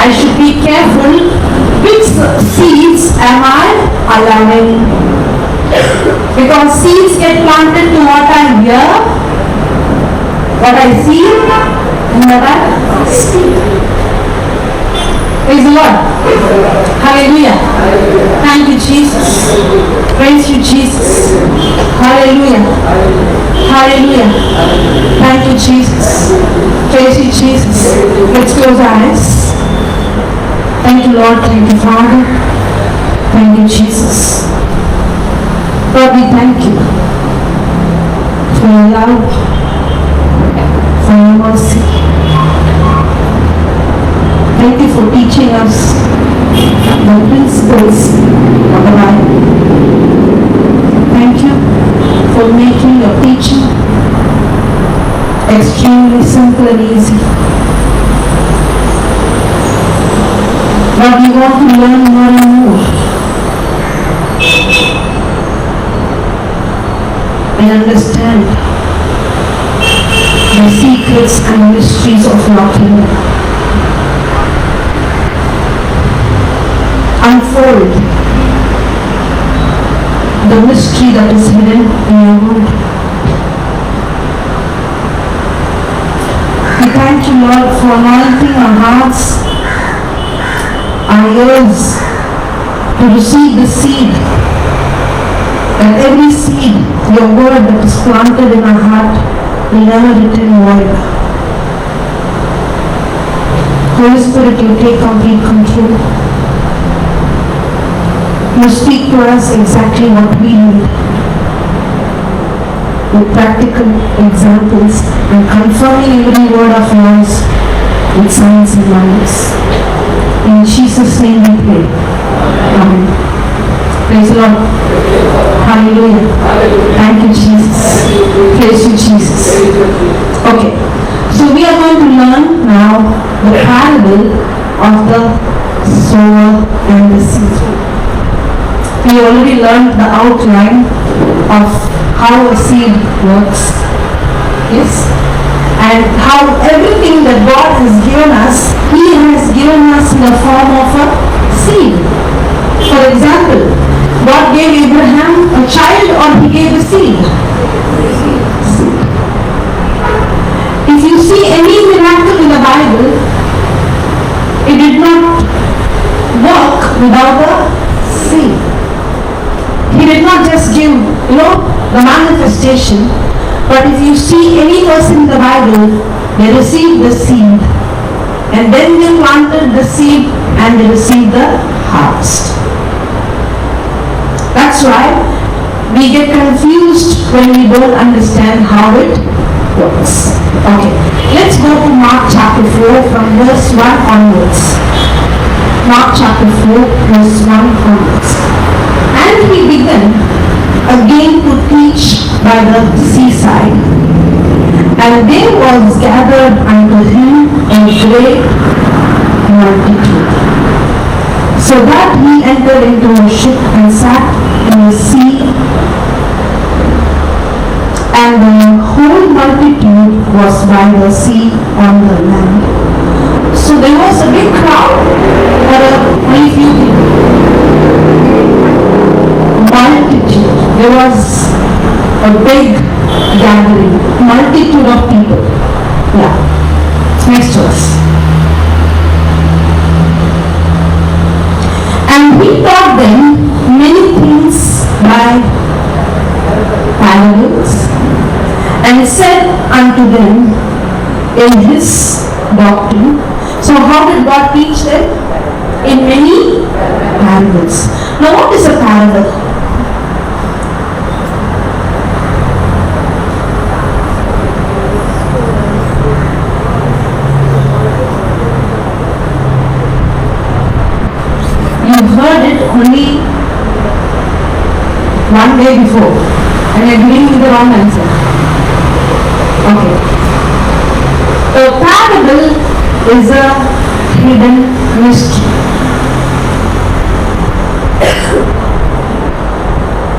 I should be careful which seeds am I allowing. Because seeds get planted to what I hear, what I see, and what I speak. Praise the Lord. Hallelujah. Thank you, Jesus. Praise you, Jesus. Hallelujah. Hallelujah. Thank you, Jesus. Praise you, Jesus. Let's close our eyes. Thank you, Lord. Thank you, Father. Thank you, Jesus. Lord, we thank you for your love, for your mercy. Thank you for teaching us the principles of the Bible. Thank you for making your teaching extremely simple and easy. But we want to learn more and more and understand the secrets and mysteries of your kingdom. Unfold the mystery that is hidden in your word. We thank you, Lord, for anointing our hearts, our ears, to receive the seed. And every seed, your word that is planted in our heart, will never return void. Holy Spirit, you take complete control. You speak to us exactly what we need, with practical examples and confirming every word of yours with signs and wonders. In Jesus' name we pray. Amen. Praise the Lord. Hallelujah. Thank you, Jesus. Praise you, Jesus. Okay. So we are going to learn now the parable of the sower and the seed. We already learned the outline of how a seed works. Yes? And how everything that God has given us, He has given us in the form of a seed. For example, God gave Abraham a child or He gave a seed? If you see any miracle in the Bible, it did not work without a seed. He did not just give, the manifestation, but if you see any person in the Bible, they received the seed, and then they planted the seed, and they received the harvest. That's why we get confused when we don't understand how it works. Okay, let's go to Mark chapter 4 from verse 1 onwards. Mark chapter 4, verse 1 onwards. And he began again to teach by the seaside, and there was gathered unto him a great multitude, so that he entered into a ship and sat in the sea, and the whole multitude was by the sea on the land. So there was a big crowd, but only few people. Multitude. There was a big gathering, multitude of people. Yeah. Next verse. And he taught them many things by parables, and said unto them in his doctrine. So how did God teach them? In many parables. Now what is a parable? Heard it only one day before and you're giving me the wrong answer. Okay. A parable is a hidden mystery.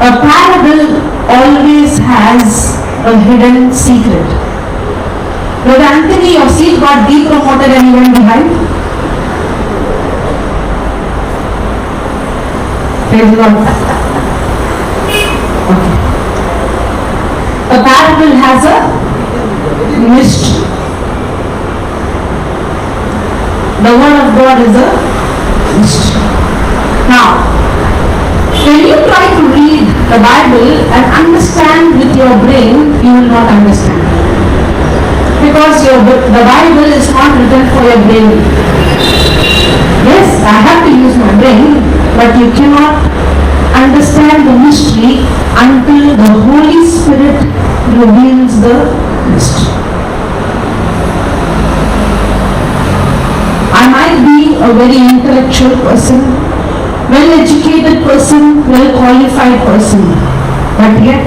A parable always has a hidden secret. Brother Anthony, your seat got depromoted and you went behind? Praise the Lord. Okay. A parable has a mystery. The word of God is a mystery. Now, when you try to read the Bible and understand with your brain, you will not understand. Because the Bible is not written for your brain. Yes, I have to use my brain, but you cannot understand the mystery until the Holy Spirit reveals the mystery. I might be a very intellectual person, well-educated person, well-qualified person, but yet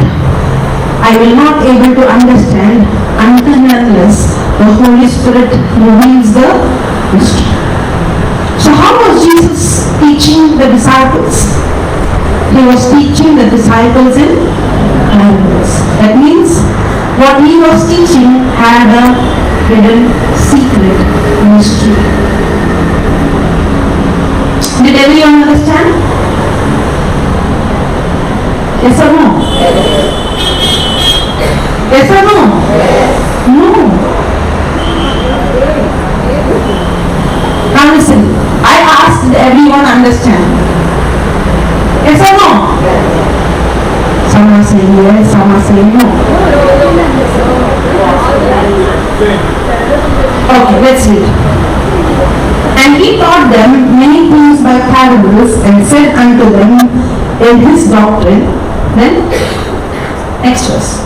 I will not able to understand until and unless the Holy Spirit reveals the mystery. So how was Jesus teaching the disciples? He was teaching the disciples in parables. That means what he was teaching had a hidden secret mystery. Did everyone understand? Yes or no? Yes or no? No. Now listen, I asked, did everyone understand? Yes or no? Some are saying yes, some are saying no. Okay, let's read. And he taught them many things by parables, and said unto them in his doctrine. Then, next verse.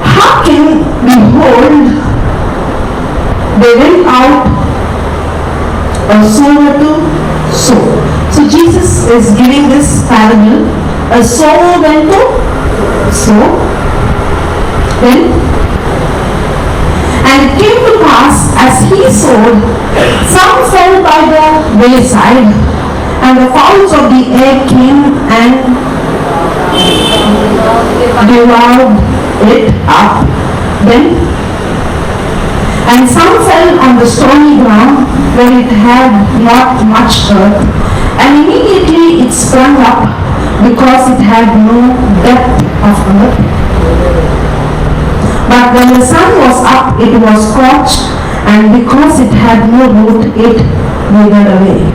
Hearken, behold, they went out a sower to sow. So Jesus is giving this parable. A sower went to sow. Then, and it came to pass, as he sowed, some fell by the wayside, and the fowls of the air came and devoured it up. Then, and some fell on the stony ground, where it had not much earth, and immediately it sprung up, because it had no depth of earth. But when the sun was up, it was scorched, and because it had no root, it withered away.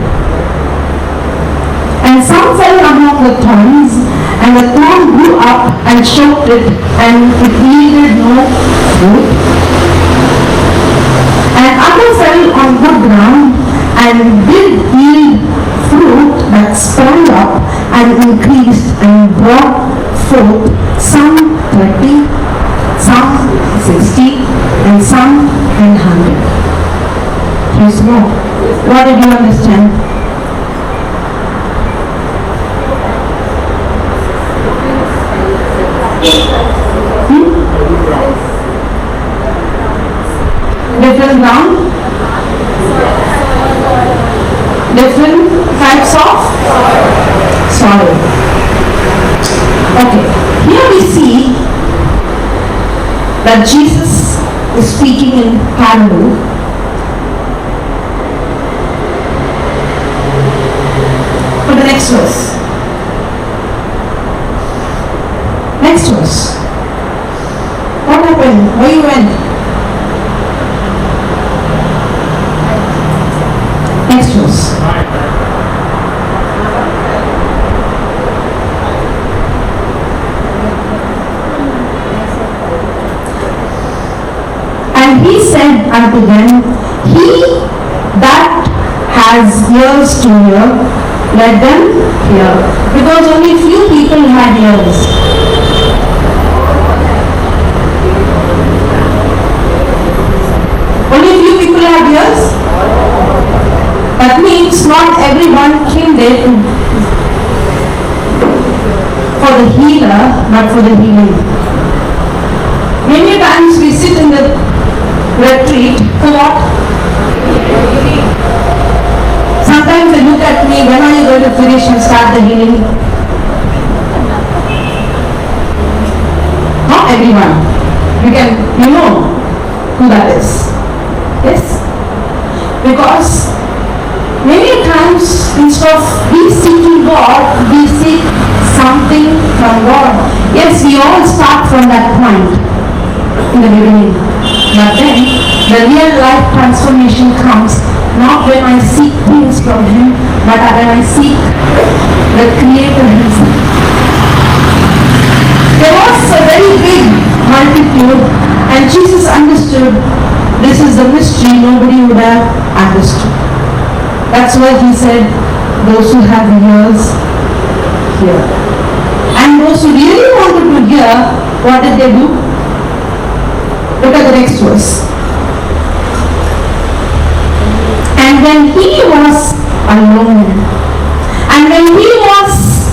And some fell among the thorns, and the thorn grew up and choked it, and it yielded no fruit. And other fell on good ground, and did yield fruit that sprang up and increased, and brought forth some 30, some 60, and some 100. Please know. What did you understand? Different ground? Different types of soil. Okay. Here we see that Jesus is speaking in parable. For the next verse. Next verse. What happened? Where you went? Next verse. And he said unto them, he that has ears to hear, let them hear. Because only few people had ears. Only few people had ears. That means not everyone came there for the healer, but for the healing. Many times we sit in the retreat for what? Sometimes they look at me, when are you going to finish and start the healing? Not everyone. You know who that is. Yes? Because Many times, instead of we seeking God, we seek something from God. Yes, we all start from that point in the beginning. But then, the real life transformation comes not when I seek things from Him, but when I seek the Creator Himself. There was a very big multitude, and Jesus understood this is a mystery nobody would have understood. That's why He said, those who have ears, hear. And those who really wanted to hear, what did they do? Look at the next verse. And when He was alone, and when He was,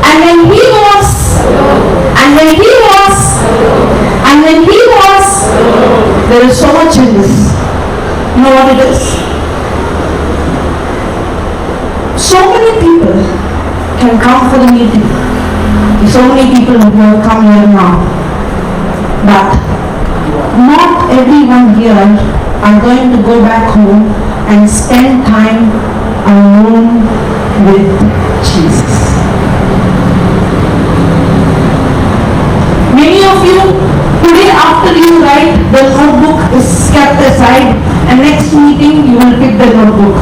and when He was, and when He was, and when He was, there is so much in this. You know what it is? So many people can come for the meeting. So many people who have come here now. But not everyone here are going to go back home and spend time alone with Jesus. Many of you, today after you write, the notebook is kept aside, and next meeting you will pick the notebook.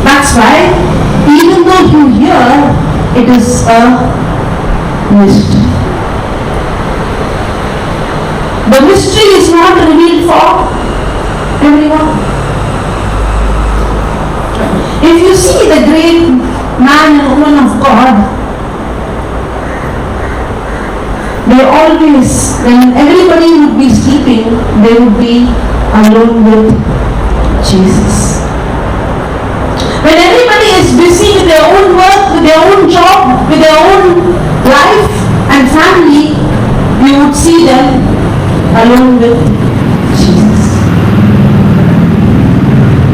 That's why, even though you hear, it is a mystery. The mystery is not revealed for everyone. If you see the great man and woman of God, they always, when everybody would be sleeping, they would be alone with Jesus. When everybody is busy with their own work, with their own job, with their own life and family, you would see them alone with Jesus.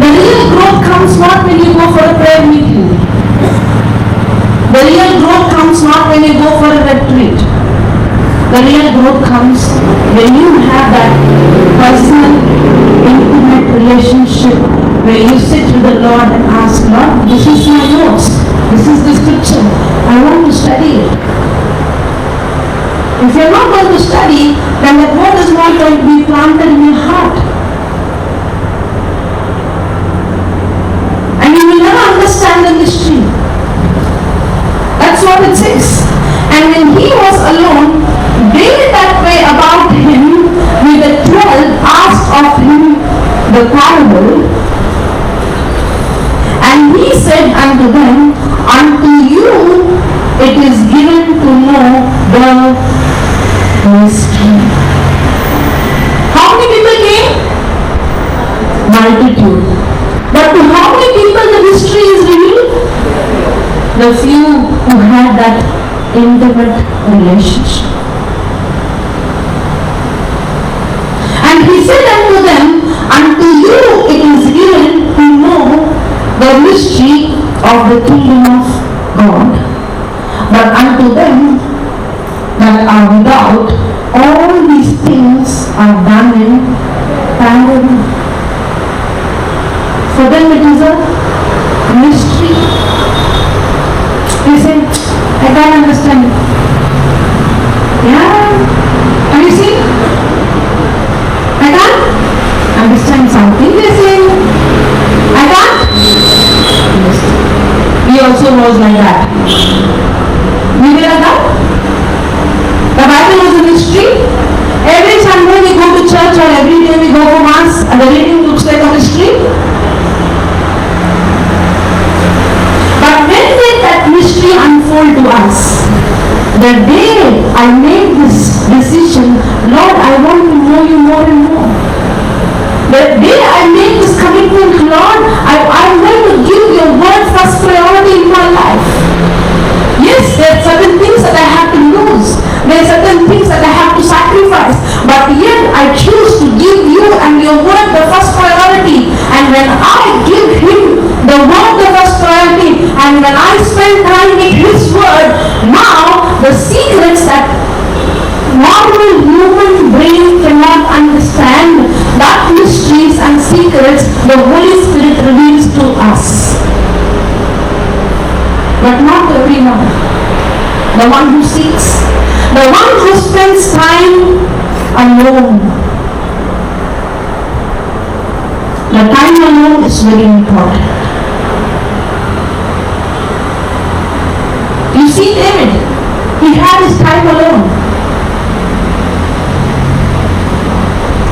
The real growth comes not when you go for a prayer meeting. The real growth comes not when you go for a retreat. The real growth comes when you have that personal, intimate relationship where you sit with the Lord and ask, Lord, this is my notes. This is the scripture. I want to study it. If you're not going to study, then that word is not going to be planted in your heart. And you will never understand the mystery. That's what it says. And when He was alone, they that were about Him with the 12 asked of Him the parable. And He said unto them, unto you it is given to know the mystery. How many people came? Multitude. But to how many people the mystery is revealed? The few who had that intimate relationship. And He said unto them, unto you it is given to know the mystery of the kingdom of God. But unto them that are without, all these things are done in parable. For them it is a mystery. They say, I can't understand it. Yeah? Have you seen? I can't understand something they say. I can't understand. We also was like that. We were like that. The Bible was a mystery. Every Sunday we go to church or every day we go to mass and the reading looks like a mystery. But when did that mystery unfold to us? The day I made this decision, Lord, I want to know you more and more. The day I made this commitment, Lord, I'm going to give your word first priority in my life. Yes, there are certain things that I have to lose. There are certain things that I have to sacrifice. But yet I choose to give you and your word the first priority. And when I give Him the word the first priority, and when I spend time with His word, now the secrets that Normal human brain cannot understand that mysteries and secrets the Holy Spirit reveals to us. But not everyone. The one who seeks, the one who spends time alone. The time alone is very important. You see David, he had his time alone.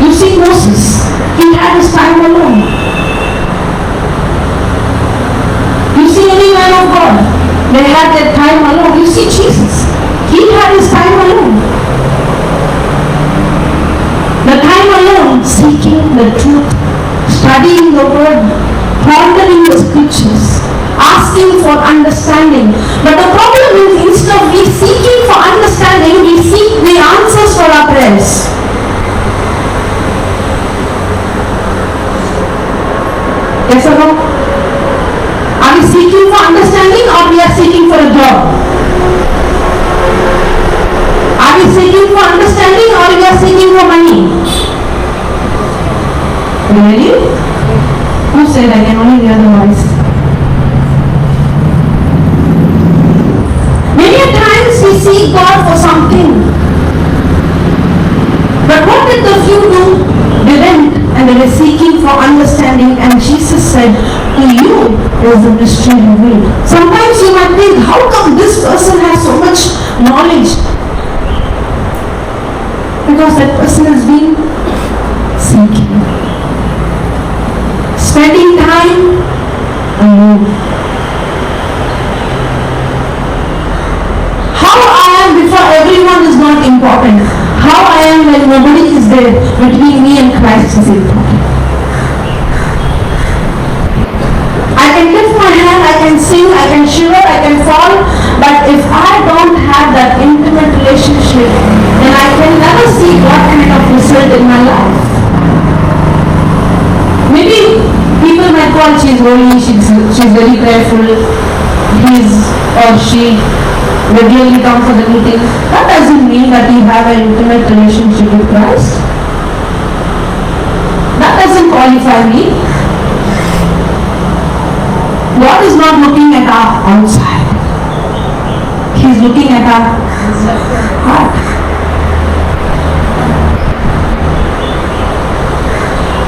You see Moses, he had his time alone. You see any man of God, they had their time alone. You see Jesus, he had his time alone. The time alone, seeking the truth, studying the word, pondering the scriptures, asking for understanding. But the problem is, instead of we seeking for understanding, we seek the answers for our prayers. Yes or no? Are we seeking for understanding, or we are seeking for a job? Are we seeking for understanding, or we are seeking for money? Really? Who said? I can only hear the voice. Many times we seek God for something. But what did the few do? They went and they were seeking for understanding, and Jesus said, to you is the mystery revealed. Sometimes you might think, how come this person has so much knowledge? Because that person has been seeking, spending time alone. How I am before everyone is not important. How I am when nobody is there between me and Christ is important. I can lift my hand, I can sing, I can shiver, I can fall, but if I don't have that intimate relationship, then I can never see what kind of result in my life. Maybe people might call she's holy, she's very prayerful, he's or she regularly come for the meeting. That doesn't mean that you have an intimate relationship with Christ. That doesn't qualify me. God is not looking at our outside. He's looking at our heart.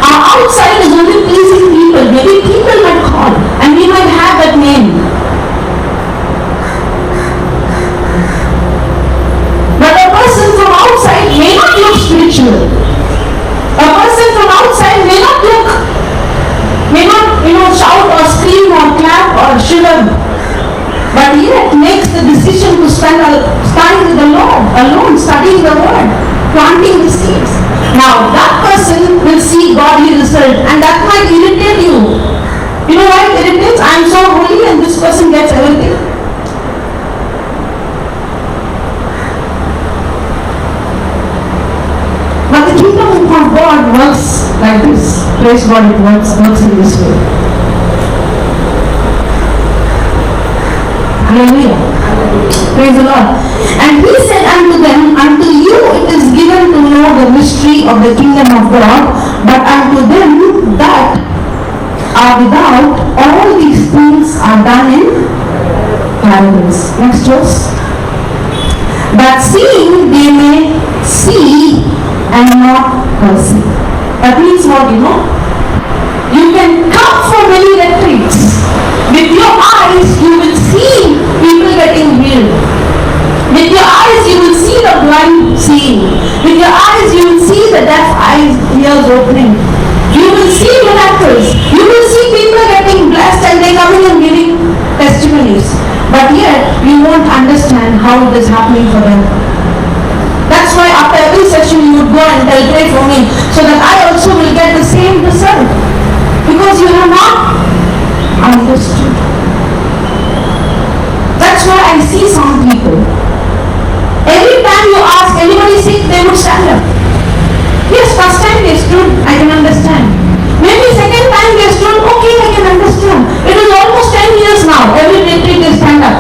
Our outside is only pleasing people. Maybe people might call and we might have that name. But a person from outside may not look spiritual. A person from outside may not shout or scream or clap or shiver. But yet makes the decision to stand with the Lord, alone, studying the word, planting the seeds. Now that person will see godly result, and that might irritate you. You know why it irritates? I am so holy and this person gets everything. But the kingdom of God works like this. Praise God, it works in this way. Hallelujah. Praise the Lord. And he said unto them, unto you it is given to know the mystery of the kingdom of God, but unto them that are without, all these things are done in parables. Next verse. That seeing they may see and not perceive. That means what, you know? You can come for many retreats. With your eyes, you will see people getting healed. With your eyes, you will see the blind seeing. With your eyes, you will see the deaf ears opening. You will see miracles. You will see people getting blessed and they coming and giving testimonies. But yet, you won't understand how it is happening for them. That's why after every session, you would go and tell, pray for me, so that I also will get the same result. Because you have not understood. That's why I see some people. Every time you ask anybody sick, they would stand up. Yes, first time they stood, I can understand. Maybe second time they stood, okay, I can understand. It is almost 10 years now. Every retreat they stand up.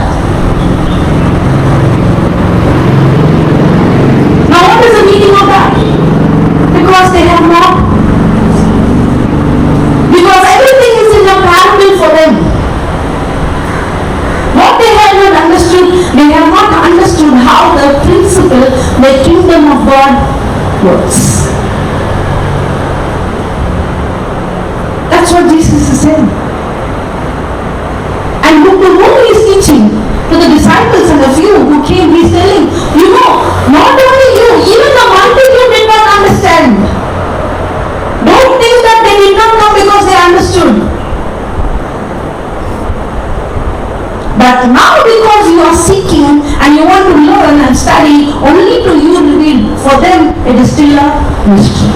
the kingdom of God works. That's what Jesus is saying. And look to whom he is teaching. To the disciples and the few who came, he is telling, not only you, even the multitude did not understand. Don't think that they did not know because they understood. But now because you are seeking and you want to learn and study, only to you revealed. For them, it is still a mystery.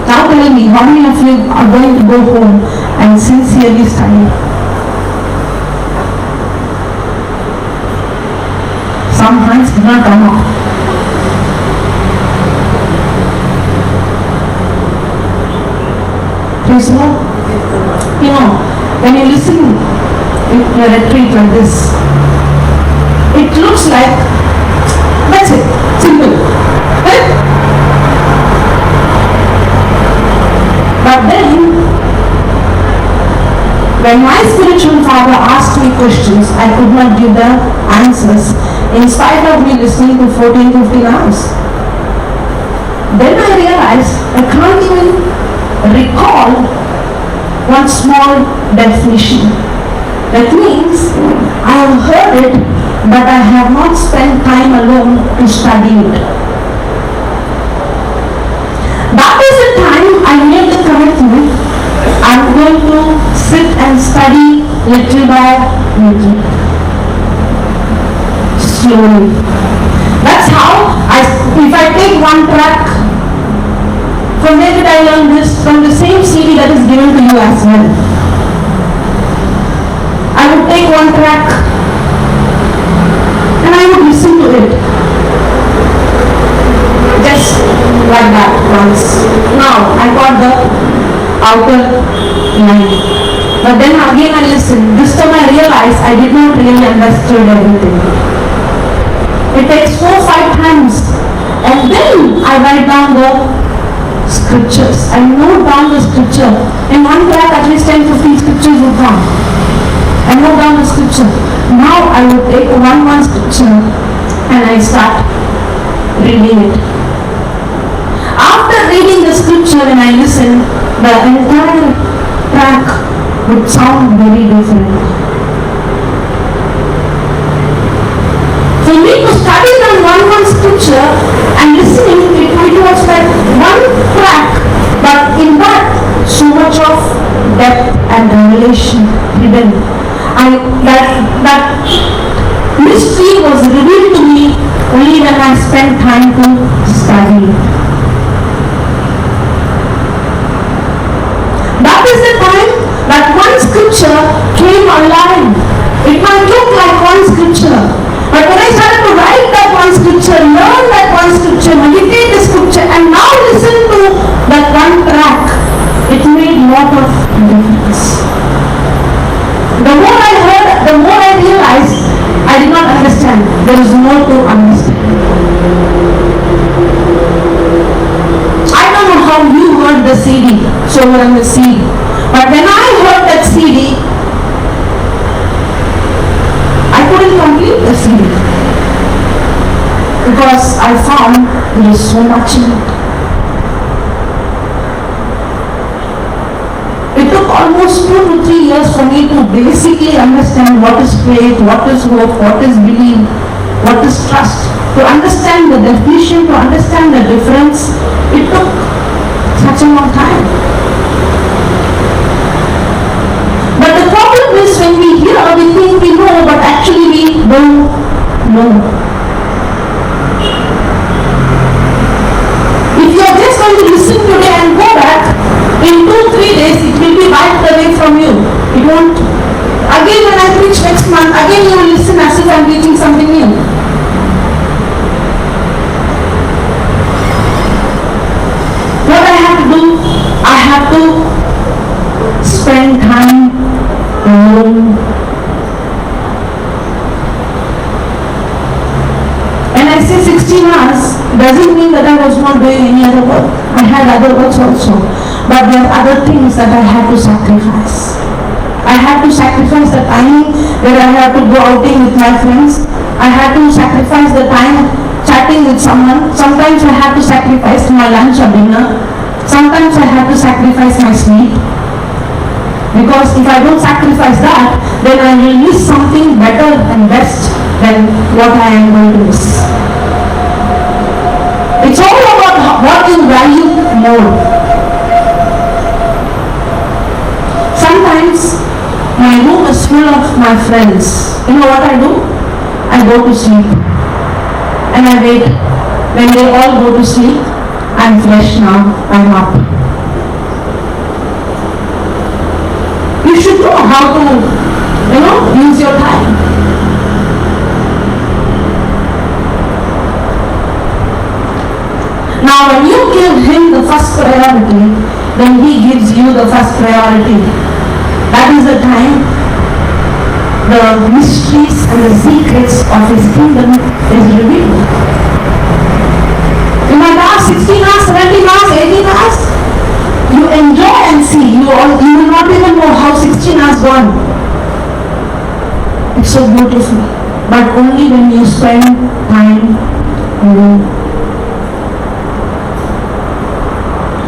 Now tell me, how many of you are going to go home and sincerely study? Some hands did not come up. Praise the Lord. When you listen to a retreat like this, it looks like, that's it, simple. Right? But then, when my spiritual father asked me questions, I could not give the answers, in spite of me listening to 14-15 hours. Then I realized I can't even recall one small definition. That means I have heard it, but I have not spent time alone to study it. That is the time I made the commitment. I'm going to sit and study little by little. Slowly. That's how if I take one track, from where did I learn this? From the same CD that is given to you as well. I would take one track and I would listen to it. Just like that once. Now I got the outer line. But then again I listened. This time I realized I did not really understand everything. It takes 4-5 times. And then I write down the scriptures. I note down the scripture. In one track at least 10-15 scriptures would come. I note down the scripture. Now I would take one scripture and I start reading it. After reading the scripture and I listen, the entire track would sound very different. For me to study one scripture and listening, it was like one track, but in that, so much of depth and revelation hidden. That mystery was revealed to me only when I spent time to study. That is the time that one scripture came alive. It might look like one scripture, but when I started to write that one scripture, learn that one scripture, meditate the scripture, and now listen to that one track, it made a lot of difference. The more I heard, the more I realized I did not understand. There is more to understand. I don't know how you heard the CD, Sowing and the CD. But when I heard that CD, I couldn't complete the CD. Because I found there is so much in it. It took almost 2 to 3 years for me to basically understand what is faith, what is hope, what is belief, what is trust. To understand the definition, to understand the difference, it took such a long time. But the problem is when we hear, we think we know, but actually we don't know. If you are just going to listen today and go back, in 2-3 days it will be wiped away from you. It won't. Again when I preach next month, again you will listen as if I am teaching something new. What I have to do, I have to spend time alone. When I say 16 hours, doesn't mean that I was not doing any other work. I had other works also. But there are other things that I had to sacrifice. I had to sacrifice the time where I had to go outing with my friends. I had to sacrifice the time chatting with someone. Sometimes I had to sacrifice my lunch or dinner. Sometimes I had to sacrifice my sleep. Because if I don't sacrifice that, then I will miss something better and best than what I am going to miss. It's all about what you value more. Sometimes my room is full of my friends. You know what I do? I go to sleep. And I wait. When they all go to sleep, I'm fresh now, I'm up. You should know how to, use your time. Now when you give him the first priority, then he gives you the first priority. That is the time the mysteries and the secrets of his kingdom is revealed. You might ask 16 hours, 17 hours, 18 hours. You enjoy and see. You will not even know how 16 hours gone. It's so beautiful. But only when you spend time alone.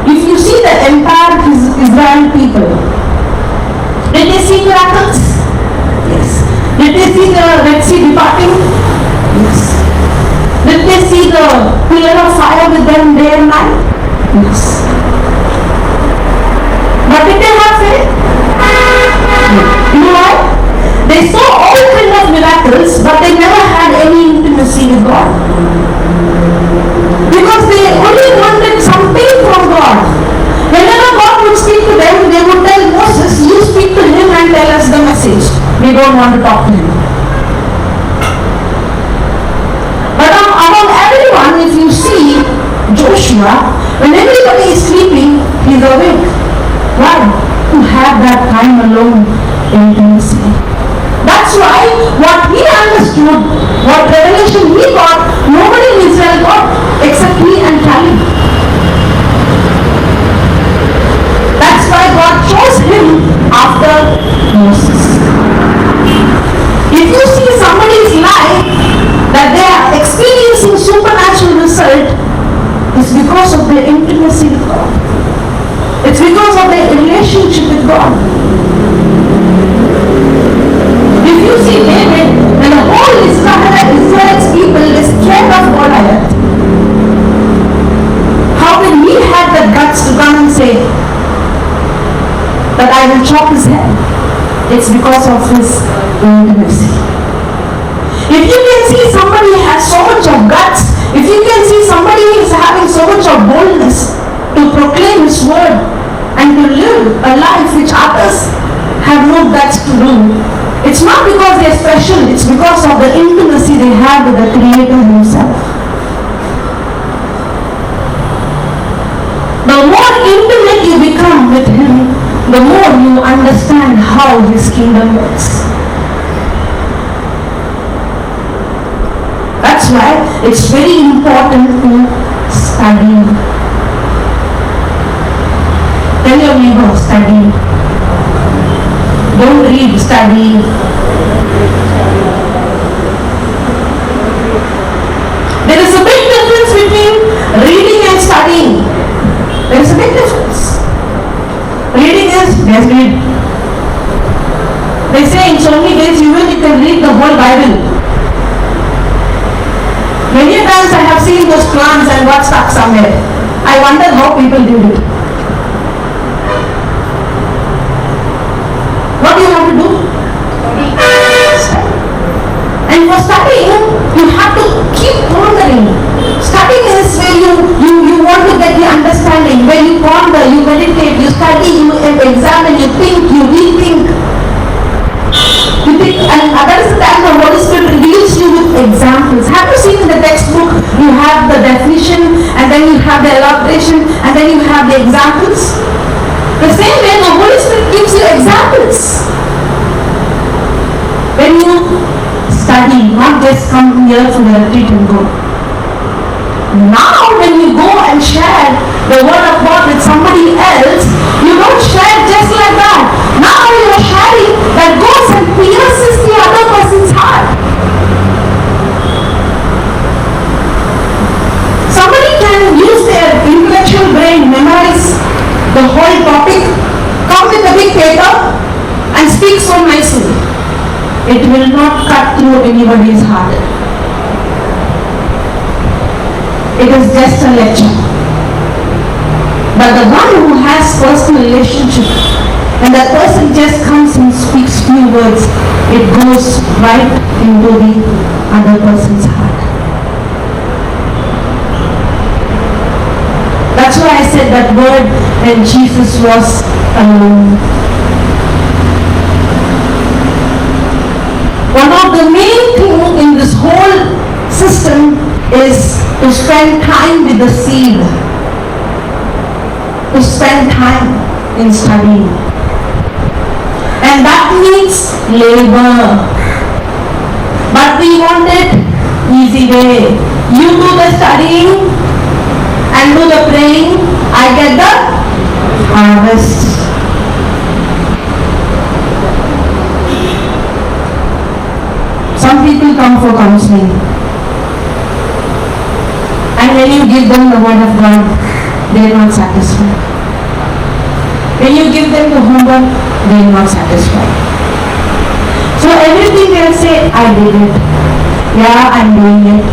If you see the entire Israel people, did they see miracles? Yes. Did they see the Red Sea departing? Yes. Did they see the pillar of fire with them day and night? Yes. But did they have faith? You know why? They saw all kinds of miracles, but they never had any intimacy with God. Because they only wanted something from God. Whenever God would speak to them, they would tell Moses, you speak to him and tell us the message. We don't want to talk to him. But among everyone, if you see Joshua, when everybody is sleeping, he's awake. Why? To have that time alone intimacy. That's why what he understood, what revelation he got, nobody in Israel got except he and Caleb. That's why God chose him after Moses. If you see somebody's life that they are experiencing supernatural result, it's because of their intimacy with God. It's because of their relationship with God. If you see David, when the whole Israel's people is scared of Goliath, how did he have the guts to come and say that I will chop his head? It's because of his intimacy. If you can see somebody has so much of guts, if you can see somebody is having so much of boldness to proclaim his word and to live a life which others have no guts to do, it's not because they are special, it's because of the intimacy they have with the Creator himself. The more intimate you become with him, the more you understand how his kingdom works. That's why it's very important to study. Tell your neighbor, study. Don't read, study. There is a big difference between reading and studying. There is a big difference. Reading is, just read. They say in so many days you can read the whole Bible. Many times I have seen those plants and got stuck somewhere. I wonder how people did it. What do you have to do? And for studying, you have to keep pondering. Studying is where you want to get the understanding. When you ponder, you meditate, you study, you examine, you think, you rethink. You think, and that is the time the Holy Spirit reveals you with examples. Have you seen in the textbook, you have the definition, and then you have the elaboration, and then you have the examples? The same way the Holy Spirit gives you examples. When you study, not just come here for the retreat and go. Now when you go and share the word of God with somebody else, you don't share just like that. Now you are sharing that goes and pierces the other person's heart. Somebody can use their intellectual brain, memorize the whole topic, come with a big paper and speak so nicely. It will not cut through anybody's heart. It is just a lecture. But the one who has personal relationship, when that person just comes and speaks few words, it goes right into the other person's heart. That's why I said that word when Jesus was alone. One of the main things in this whole system is to spend time with the seed. To spend time in studying. And that needs labor. But we want it easy way. You do the studying and do the praying, I get the harvest. Some people come for counseling. And when you give them the word of God, they are not satisfied. When you give them the homework, they are not satisfied. So everything they'll say, I did it. Yeah, I'm doing it.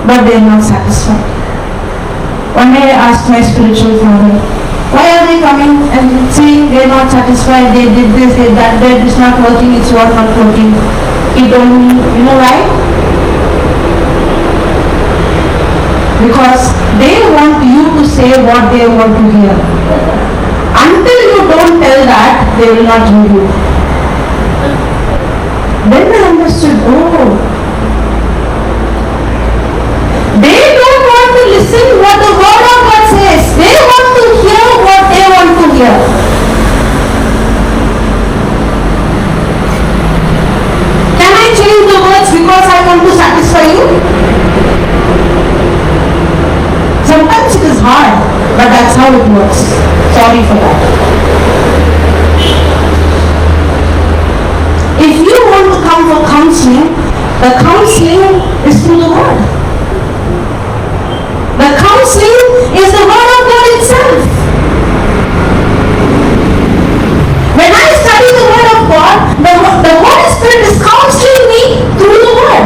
But they are not satisfied. One day I asked my spiritual father, why are they coming and saying they are not satisfied, they did this, they did that, it's not working, it's not working. He told me, you know why? Because they want you to say what they want to hear. Until you don't tell that, they will not hear you. Then I understood, oh, they don't want to listen what the word of God says. They want to hear what they want to hear. Can I change the words because I want to satisfy you? Sometimes it is hard, but that's how it works. Sorry for that. If you want to come for counseling, the counseling is through the word. The counseling is the word of God itself. When I study the word of God, the Holy Spirit is counseling me through the word.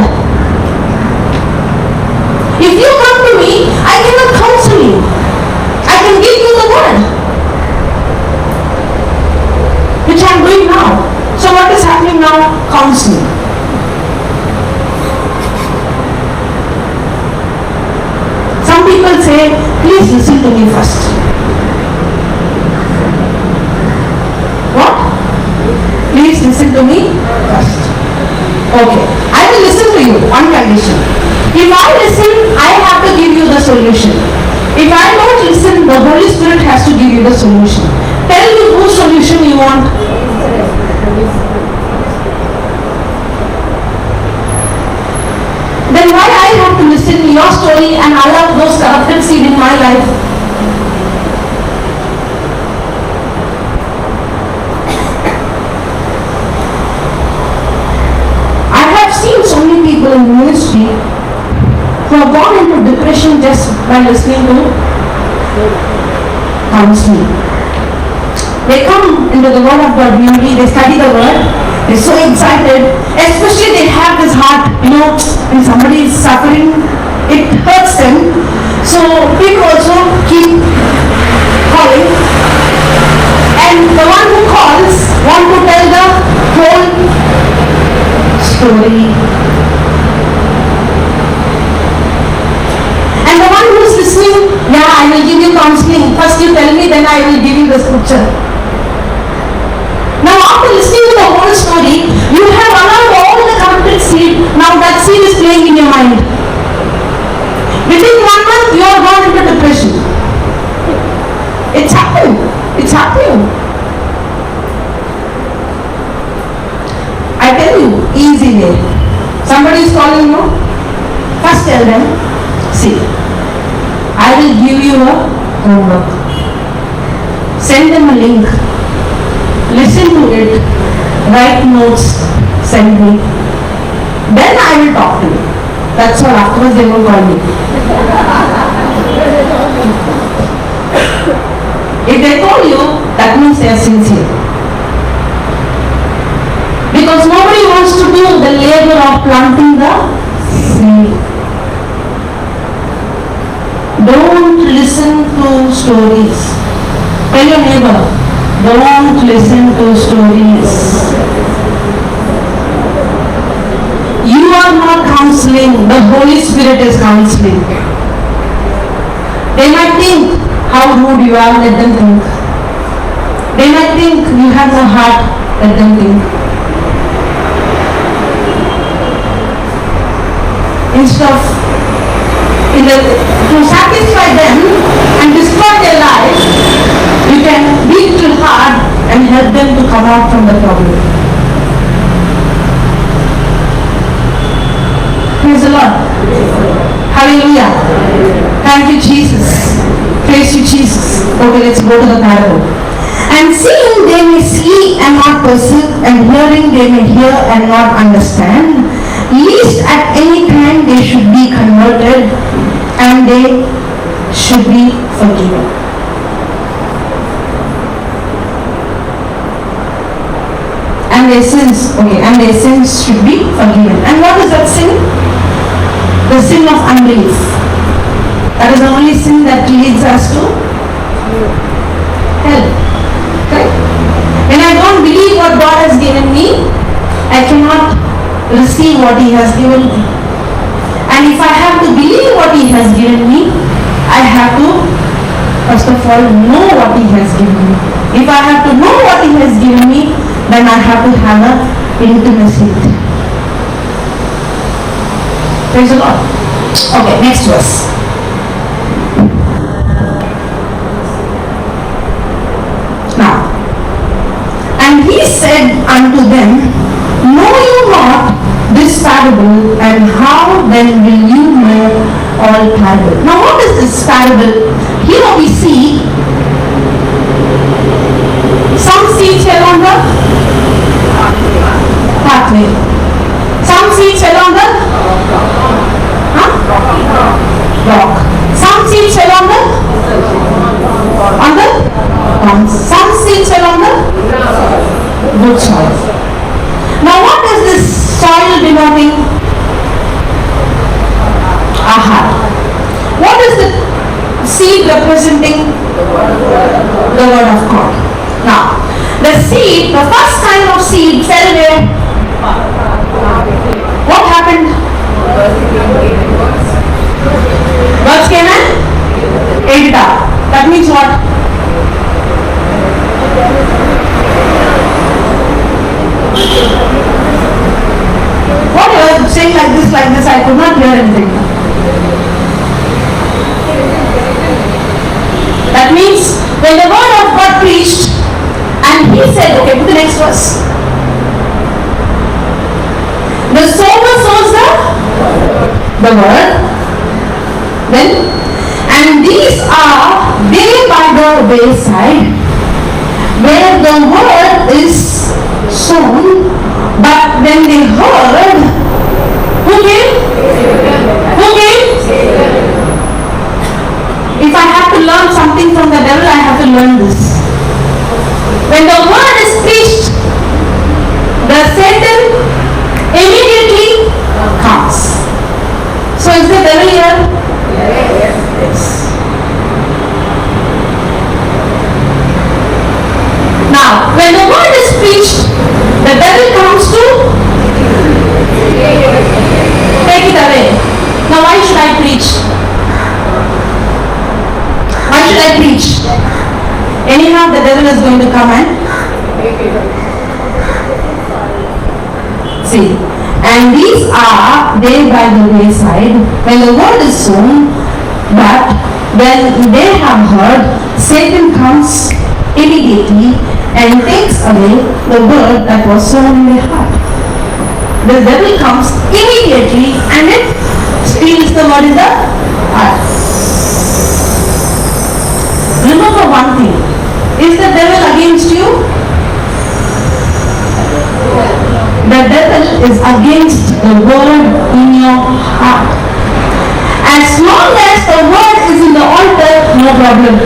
If you come to me, I cannot counsel you. I can give you the word, which I am doing now. So what is happening now? Counseling. Some people say, please listen to me first. What? Please listen to me first. Okay. I will listen to you on condition. If I listen, I have to give you the solution. If I don't listen, the Holy Spirit has to give you the solution. Tell me whose solution you want. Then why I have to listen to your story and allow those corrupted seed in my life? I have seen so many people in ministry who have gone into depression just by listening to counseling. They come into the word of God newly, they study the word, they're so excited, especially they have this heart, when somebody is suffering, it hurts them. So people also keep calling, and the one who calls want to tell the whole story. And the one who is listening, yeah, I will give you counseling. First you tell me, then I will give you the scripture. Now after listening to the whole story, you have allowed all the corrupted seed. Now that seed is playing in your mind. Within 1 month, you are gone into depression. It's happened. It's happening. I tell you, easy way. Somebody is calling you. First tell them, see, I will give you a homework. Send them a link. listen to it, write notes, send me. Then I will talk to you. That's all. Afterwards they won't call me. If they told you, that means they are sincere. Because nobody wants to do the labor of planting the seed. Don't listen to stories. Tell your neighbor, don't listen to stories. You are not counseling, the Holy Spirit is counseling. They might think how rude you are, let them think. They might think you have no heart, let them think. Instead of to satisfy them and destroy their lives, you can be too hard and help them to come out from the problem. Praise the Lord. Hallelujah. Thank you, Jesus. Praise you, Jesus. Okay, let's go to the parable. And seeing they may see and not perceive, and hearing they may hear and not understand, lest at any time they should be converted and they should be forgiven. And their sins should be forgiven. And what is that sin? The sin of unbelief. That is the only sin that leads us to hell. Okay? When I don't believe what God has given me, I cannot receive what He has given me. And if I have to believe what He has given me, I have to first of all know what He has given me. If I have to know what He has given me, then I have to have an intimacy. Praise the Lord. Okay, next verse. Now, and He said unto them, know you not this parable, and how then will you know all parable? Now what is this parable? Here we see some seeds fell on the pathway. Some seeds fell on the rock. Some seeds fell on the some seeds fell on the good soil. Now what is this soil denoting? Our heart. What is the seed representing? The word of God. Now, the seed, the first kind of seed fell where? What happened? Birds came and ate it up. That means what? What you are saying like this, I could not hear anything. That means when the word of God preached, and He said, okay, put the next verse. The sower sows the word. Then, and these are they by the wayside, where the word is sown, but when they heard, who came? Who came? If I have to learn something from the devil, I have to learn this. When the word is preached, the Satan immediately comes. So is the devil here? Yes. Now, when the word is preached, the devil comes to take it away. Now, why should I preach? Why should I preach? Anyhow, the devil is going to come and see. And these are they by the wayside, when the word is sown, but when they have heard, Satan comes immediately and takes away the word that was sown in their heart. The devil comes immediately and it steals the word in the heart. Remember one thing, is the devil against you? The devil is against the word in your heart. As long as the word is in the altar, no problem.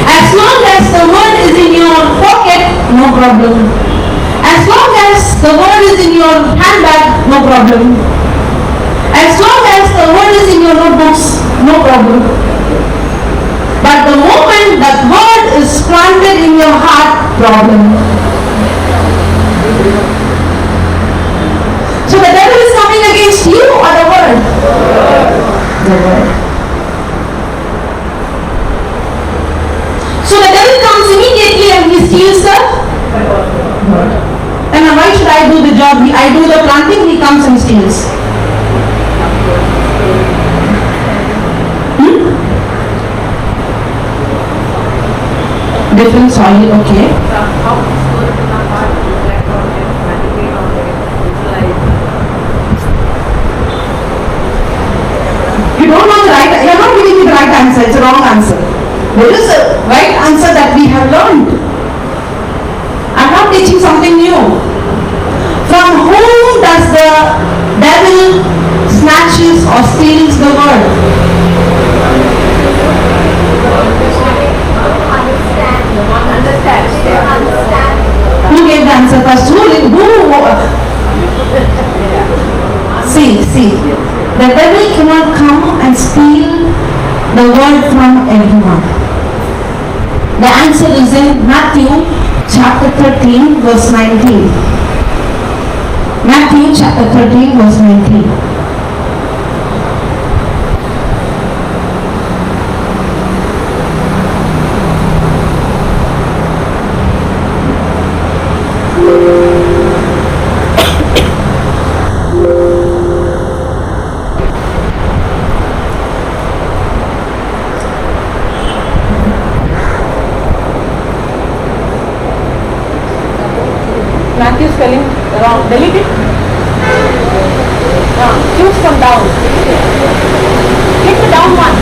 As long as the word is in your pocket, no problem. As long as the word is in your handbag, no problem. As long as the word is in your notebooks, no problem. But the moment that word is planted in your heart, problem. So the devil is coming against you or the word? The word. So the devil comes immediately and he steals the word. And why should I do the job? I do the planting, he comes and steals. Different soil, okay. You don't know the right, you're not giving me the right answer, it's a wrong answer. There is a right answer that we have learned. I'm not teaching something new. From whom does the devil snatches or steals the word? Who gave the answer first? See, the devil cannot come and steal the word from everyone. The answer is in Matthew chapter 13 verse 19. Matthew chapter 13 verse 19. Matthew spelling wrong. Delete it. Choose from down. Click the down one.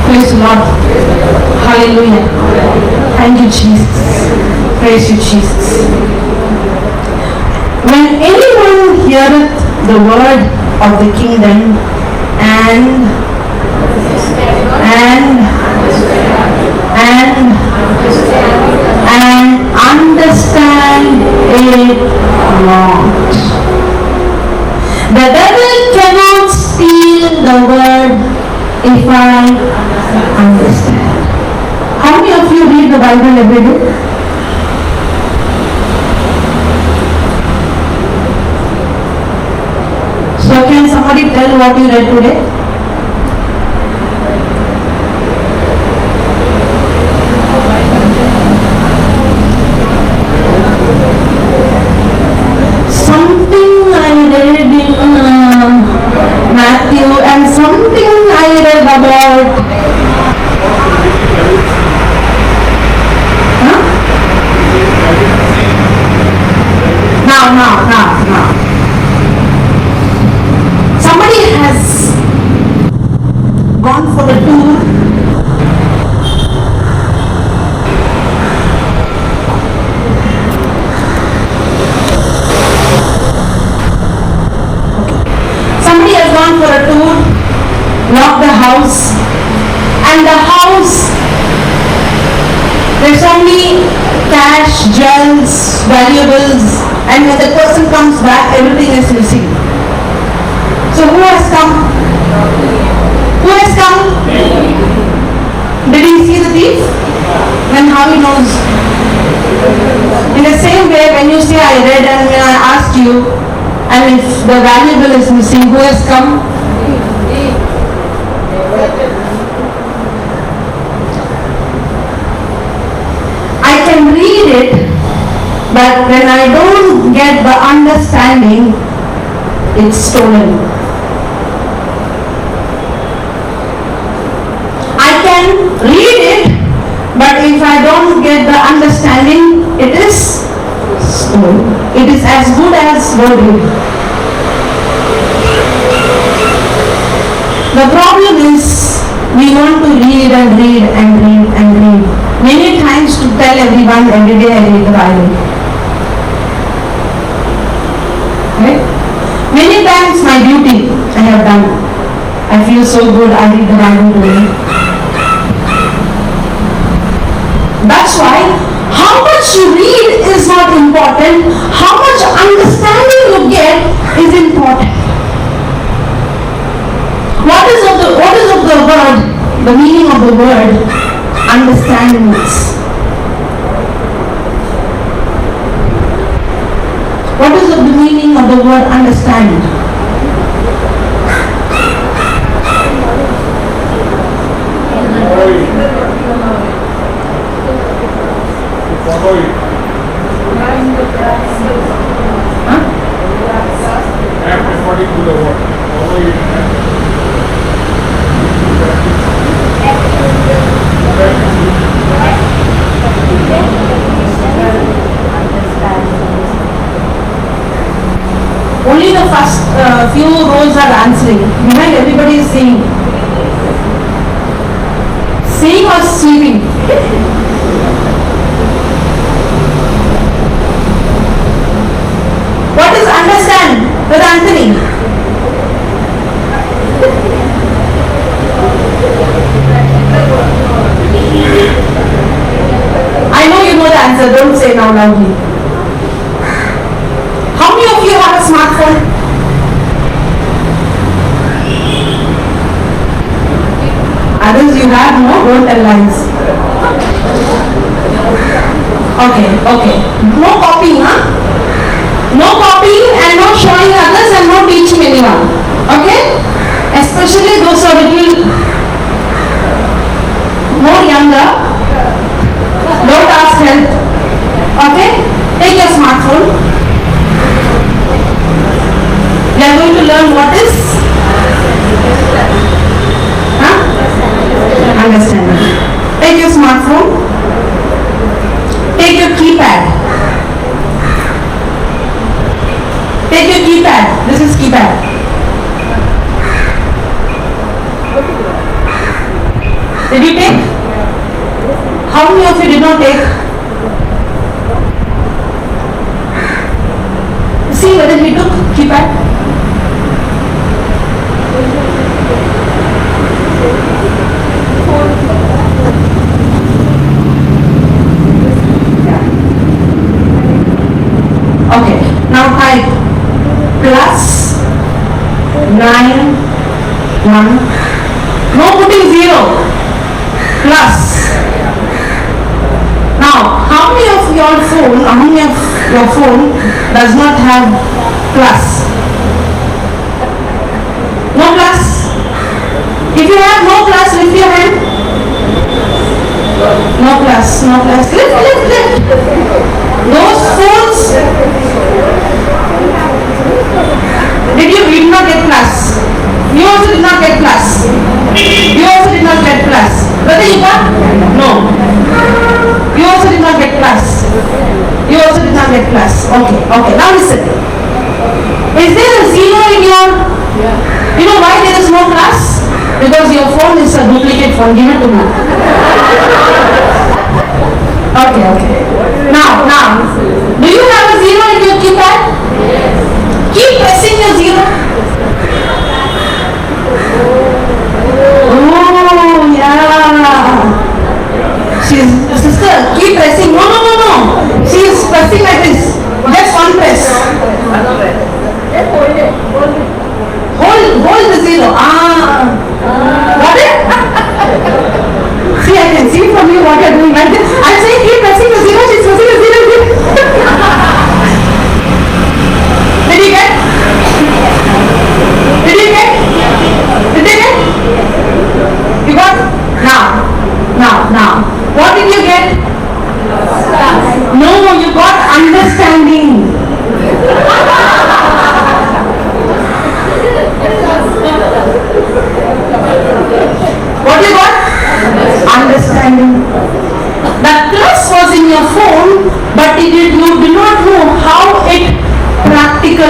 Praise the Lord. Hallelujah. Thank you, Jesus. Praise you, Jesus. When anyone heareth the word of the kingdom and understand it not. The devil cannot steal the word if I understand. How many of you read the Bible every day? So can somebody tell what you read today? Something I read in Matthew and something I read about Now. Somebody has gone for a tour. Somebody has gone for a tour, locked the house, and the house, there's only cash, jewels, valuables, and when the person comes back, everything is missing. So who has come? Who has come? Did he see the thief? Then how he knows? In the same way, when you say I read and when I asked you, and if the valuable is missing, who has come? I can read it, But when I don't get the understanding, it's stolen. I can read it, but if I don't get the understanding, it is stolen. It is as good as wording. The problem is we want to read and read and read and read. Many times to tell everyone every day I read the Bible. Right? Many times my duty I have done. I feel so good, I read the Bible today. That's why how much you read is not important, how much understanding you get is important. What is of the word, the meaning of the word understanding is? What is of the meaning of the word understand? According to the word. Only the first few rows are answering. Behind everybody is saying. Saying or sleeping? What is understand? Brother Anthony? I know you know the answer, don't say now loudly. How many of you have a smartphone? Others you have, no? Don't tell lies. Okay. No copying, huh? No copying and no showing others and no teaching anyone. Okay? Especially those who are little more younger. Don't ask help. Okay? Take your smartphone. We are going to learn what is understanding. Take your smartphone. Take your keypad. Take your keypad. This is keypad. Did you take? How many of you did not take? See whether he took keypad. Okay, now type plus 9 1. No putting 0. Plus. Now, how many of your phone does not have plus? No plus? If you have no plus, lift your hand. No plus. Lift. Those phones, did not get plus. You also did not get plus. You also did not get plus. Whether you got? No. You also did not get plus. You also did not get plus. Okay. Now listen. Is there a 0 in your? You know why there is no plus? Because your phone is a duplicate phone. Give it to me. Okay. Now, do you have a 0 in your keypad? Yes. Keep pressing your 0. Oh, yeah. Sister, keep pressing. No. She is pressing like this. Just one press. Hold the 0. Got it? See, I can see from you what you are doing like this. I'm saying keep pressing the 0. She's pressing the 0.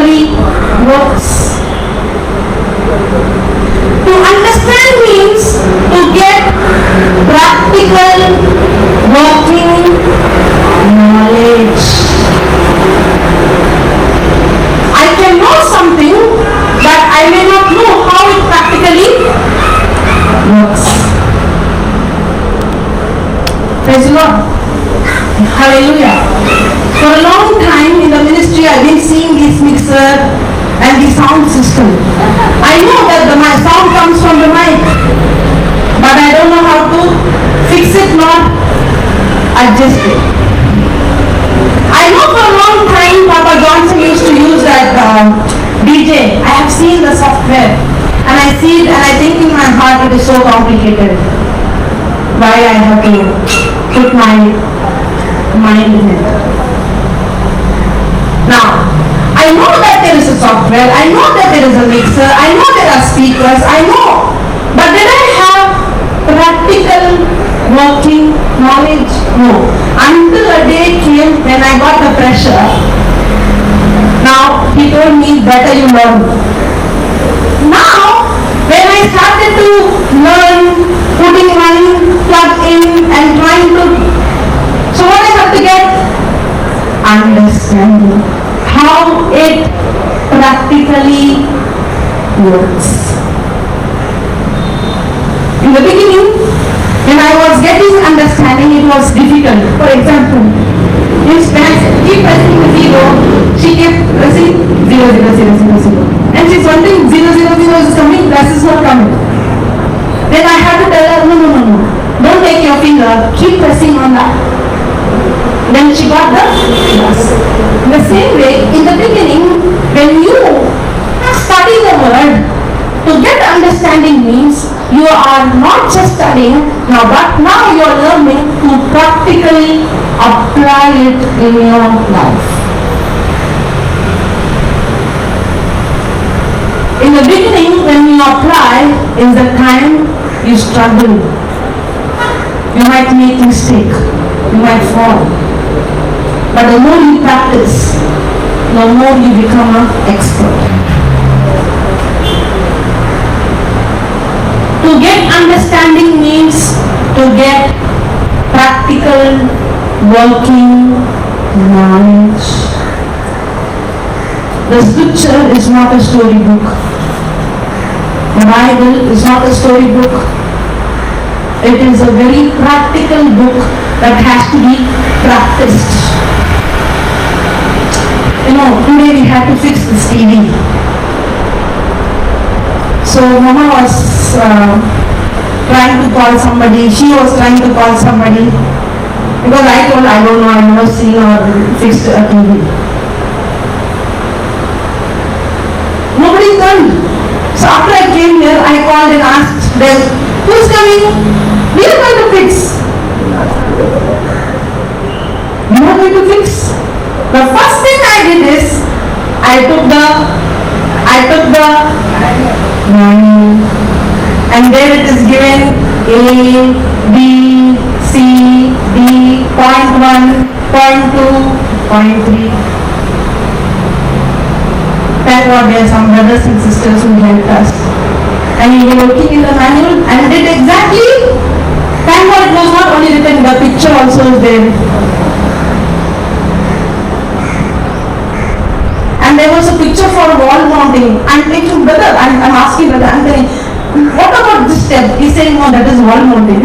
practically works. To understand means to get practical working knowledge. I can know something, but I may not know how it practically works. Praise the Lord. Hallelujah. For a long time in the ministry, I've been seeing this mixer and the sound system. I know that my sound comes from the mic, but I don't know how to fix it nor adjust it. I know for a long time Papa Johnson used to use that DJ. I have seen the software and I see it and I think in my heart it is so complicated. Why I have to put my mind in it. Now, I know that there is a software, I know that there is a mixer, I know there are speakers, I know. But did I have practical working knowledge? No. Until a day came when I got the pressure. Now, he told me, better you learn. Now, when I started to learn, putting money, plug in and trying to, so what I have to get? Understanding how it practically works. In the beginning, when I was getting understanding, it was difficult. For example, if when I keep pressing the zero, she kept pressing 0, 0, 0, 0, 0. And she's wondering 0, 0, 0 is coming, plus is not coming. Then I had to tell her, no, no, no, no. Don't take your finger, keep pressing on that. Then she got the plus. In the same way, in the beginning, when you study the word, to get understanding means you are not just studying now, but now you are learning to practically apply it in your life. In the beginning, when you apply, is the time you struggle. You might make mistake, you might fall. But the more you practice, the more you become an expert. To get understanding means to get practical working knowledge. The scripture is not a storybook. The Bible is not a storybook. It is a very practical book that has to be practiced. You know, today we had to fix this TV. So Mama was trying to call somebody, she was trying to call somebody, because I told I don't know, I've never seen or fixed a TV. Nobody turned. So after I came here, I called and asked them, who's coming? We are going to fix. You are going to fix? The first thing I did is, I took the money, and there it is given A, B, C, D, point 1, point 2, point 3. Thank God there are some brothers and sisters who helped us. And we were looking in the manual and did exactly. Thank God it was not only written, the picture also is there. And there was a picture for wall mounting. I'm thinking, brother, I'm asking brother Anthony, what about this step? He's saying, no, that is wall mounting.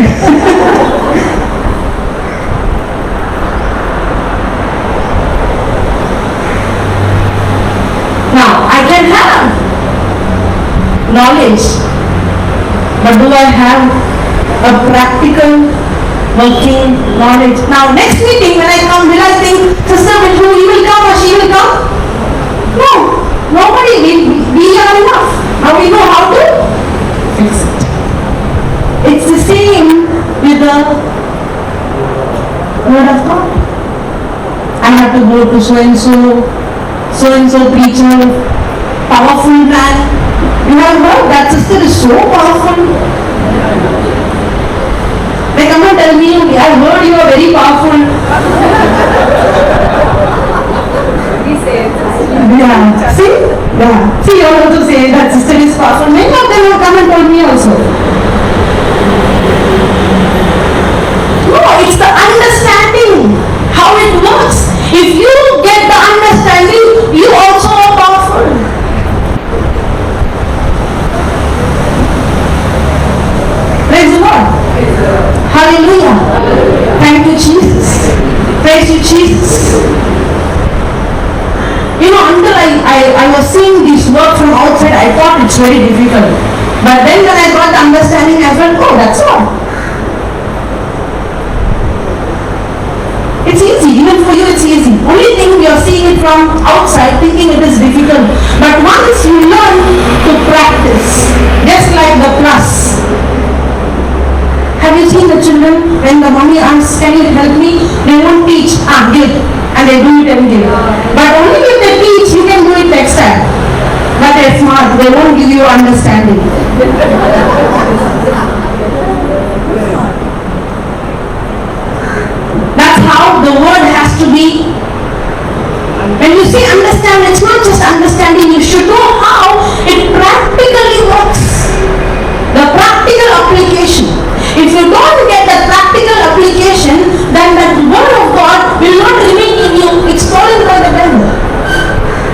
Now, I can have knowledge, but do I have a practical working knowledge? Now, next meeting when I come, will I think, sister, he will come or she will come? No, nobody. We are enough. Now we know how to fix it. It's the same with the word of God. I have to go to so-and-so preacher, powerful man. You have heard that sister is so powerful. They come and tell me, I heard you are very powerful. Yeah. See? Yeah. See, you want to say that sister is powerful. Many of them have come and told me also. No, it's the understanding how it works. If you get the understanding, you also are powerful. Praise the Lord. Hallelujah. Thank you, Jesus. Praise you, Jesus. You know, until I was seeing this work from outside, I thought it's very difficult. But then when I got the understanding, I felt, oh, that's all. It's easy, even for you it's easy. Only thing you're seeing it from outside, thinking it is difficult. But once you learn to practice, just like the plus. Have you seen the children, when the mommy asks, can you help me? They won't teach, give. And they do it and give. But only if they teach, you can do it next time. But they're smart, they won't give you understanding. That's how the word has to be. When you say understand, it's not just understanding, you should know how it practically works. The practical application. If you don't get the practical application, then that word of God will not remain in you. It's stolen by the devil.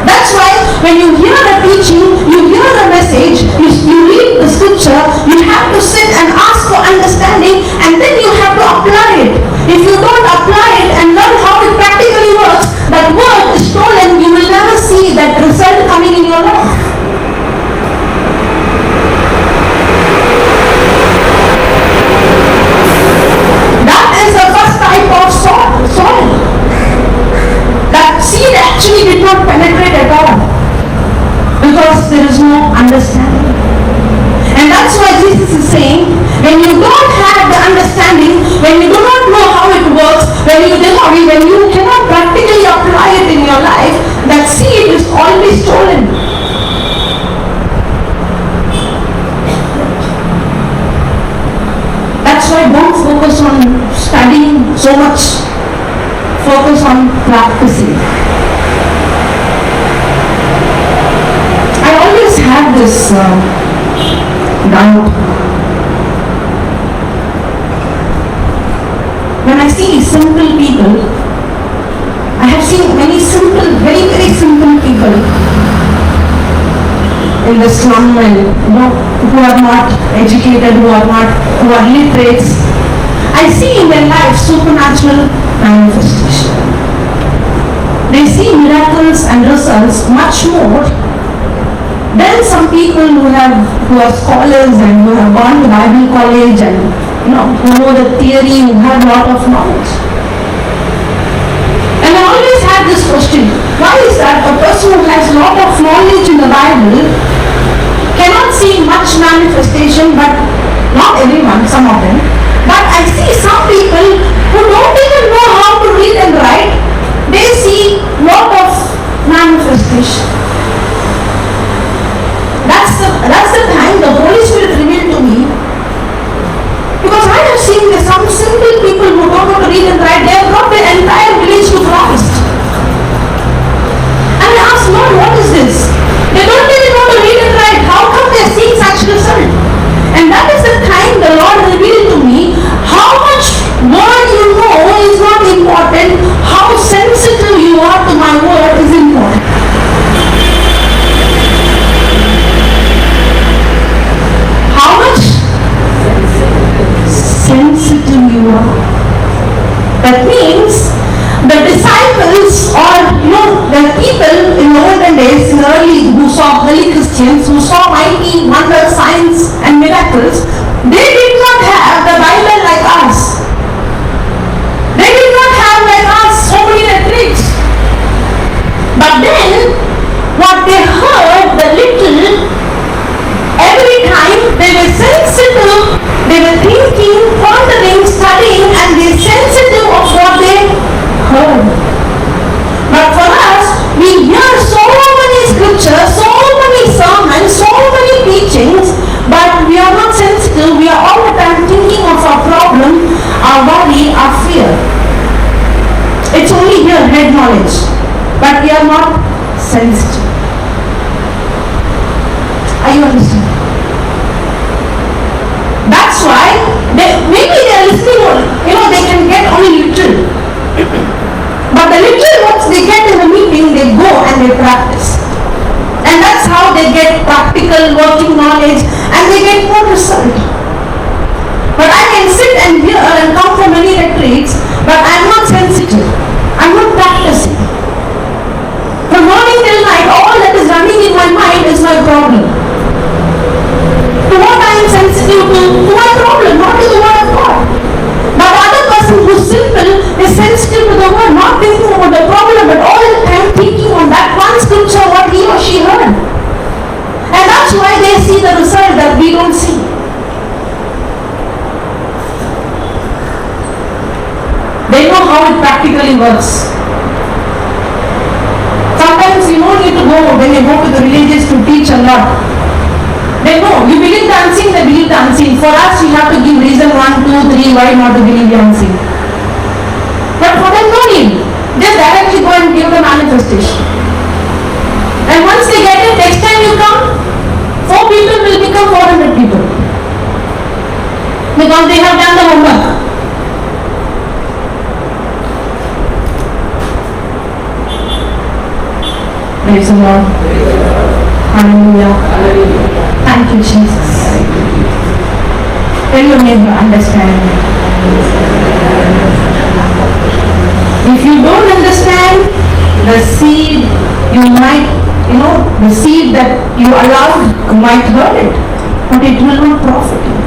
That's why when you hear the teaching, you hear the message, you read the scripture, you have to sit and ask for understanding, and then you have to apply it. If you don't apply it and learn how it practically works, that word is stolen, you will never see that result coming in your life. That is the first type of soil. That seed actually did not penetrate at all because there is no understanding. And that's why Jesus is saying, when you don't have the understanding, when you do not know how it works, when you cannot practically apply it in your life, that seed is always stolen. That's why don't focus on studying so much. Focus on practicing. I always had this doubt. When I see simple people, I have seen many simple, very, very simple people in the slum and who are not educated, who are literates. I see in their life supernatural manifestation. They see miracles and results much more than some people who are scholars and who have gone to Bible college and who know the theory, who have a lot of knowledge. And I always had this question, why is that a person who has a lot of knowledge in the Bible cannot see much manifestation, but not everyone, some of them. But I see some people who don't even know how to read and write, they see a lot of manifestation. That's the time the Holy Spirit revealed to me. Because I have seen some simple people who don't know to read and write, they have brought their entire village to Christ. And I asked, Lord, what is this? They don't even know to read and write. How come they are seeing such result? And that is the time the Lord revealed to me understand? That's why maybe they are listening only. They can get only little. But the little what they get in the meeting, they go and they practice. And that's how they get practical working knowledge and they get more result. But I can sit and hear and come for many retreats, but I'm not sensitive. I'm not practicing. From morning till night, all that is running in my mind is my problem. To what I am sensitive to my problem, not to the word of God. But the other person who's simple is sensitive to the word, not thinking about the problem, but all the time thinking on that one scripture, what he or she heard. And that's why they see the result that we don't see. They know how it practically works. Sometimes you don't need to go, when you go to the villages to teach a lot. They know, you believe dancing, they believe dancing. For us, you have to give reason 1, 2, 3, why not to believe dancing. But for them, no need. Just directly go and give the manifestation. And once they get it, next time you come, 4 people will become 400 people. Because they have done the homework. Praise the Lord. Hallelujah. Thank you, Jesus. Tell your neighbor, understand. If you don't understand the seed, you might, the seed that you allowed, you might hurt it, but it will not profit you.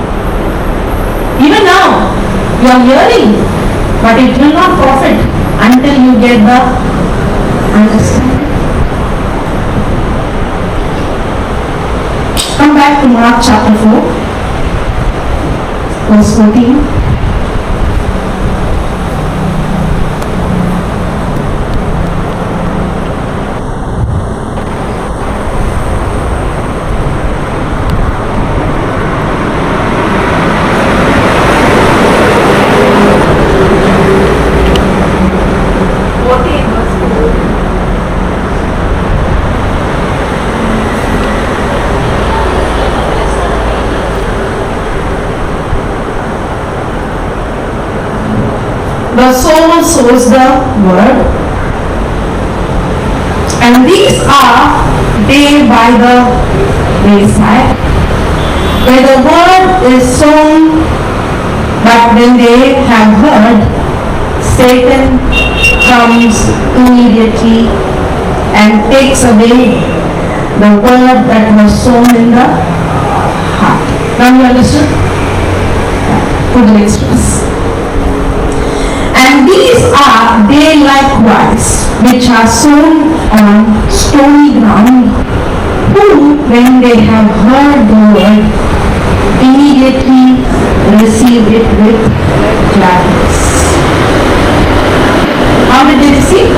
Even now, you are hearing, but it will not profit until you get the understanding. Come back to Mark chapter 4, verse 14. The sower sows the word, and these are they by the wayside, where the word is sown, but when they have heard, Satan comes immediately and takes away the word that was sown in the heart. Now you understood? Put the next verse. And these are they likewise, which are sown on stony ground, who, when they have heard the word, immediately receive it with gladness. How did they receive?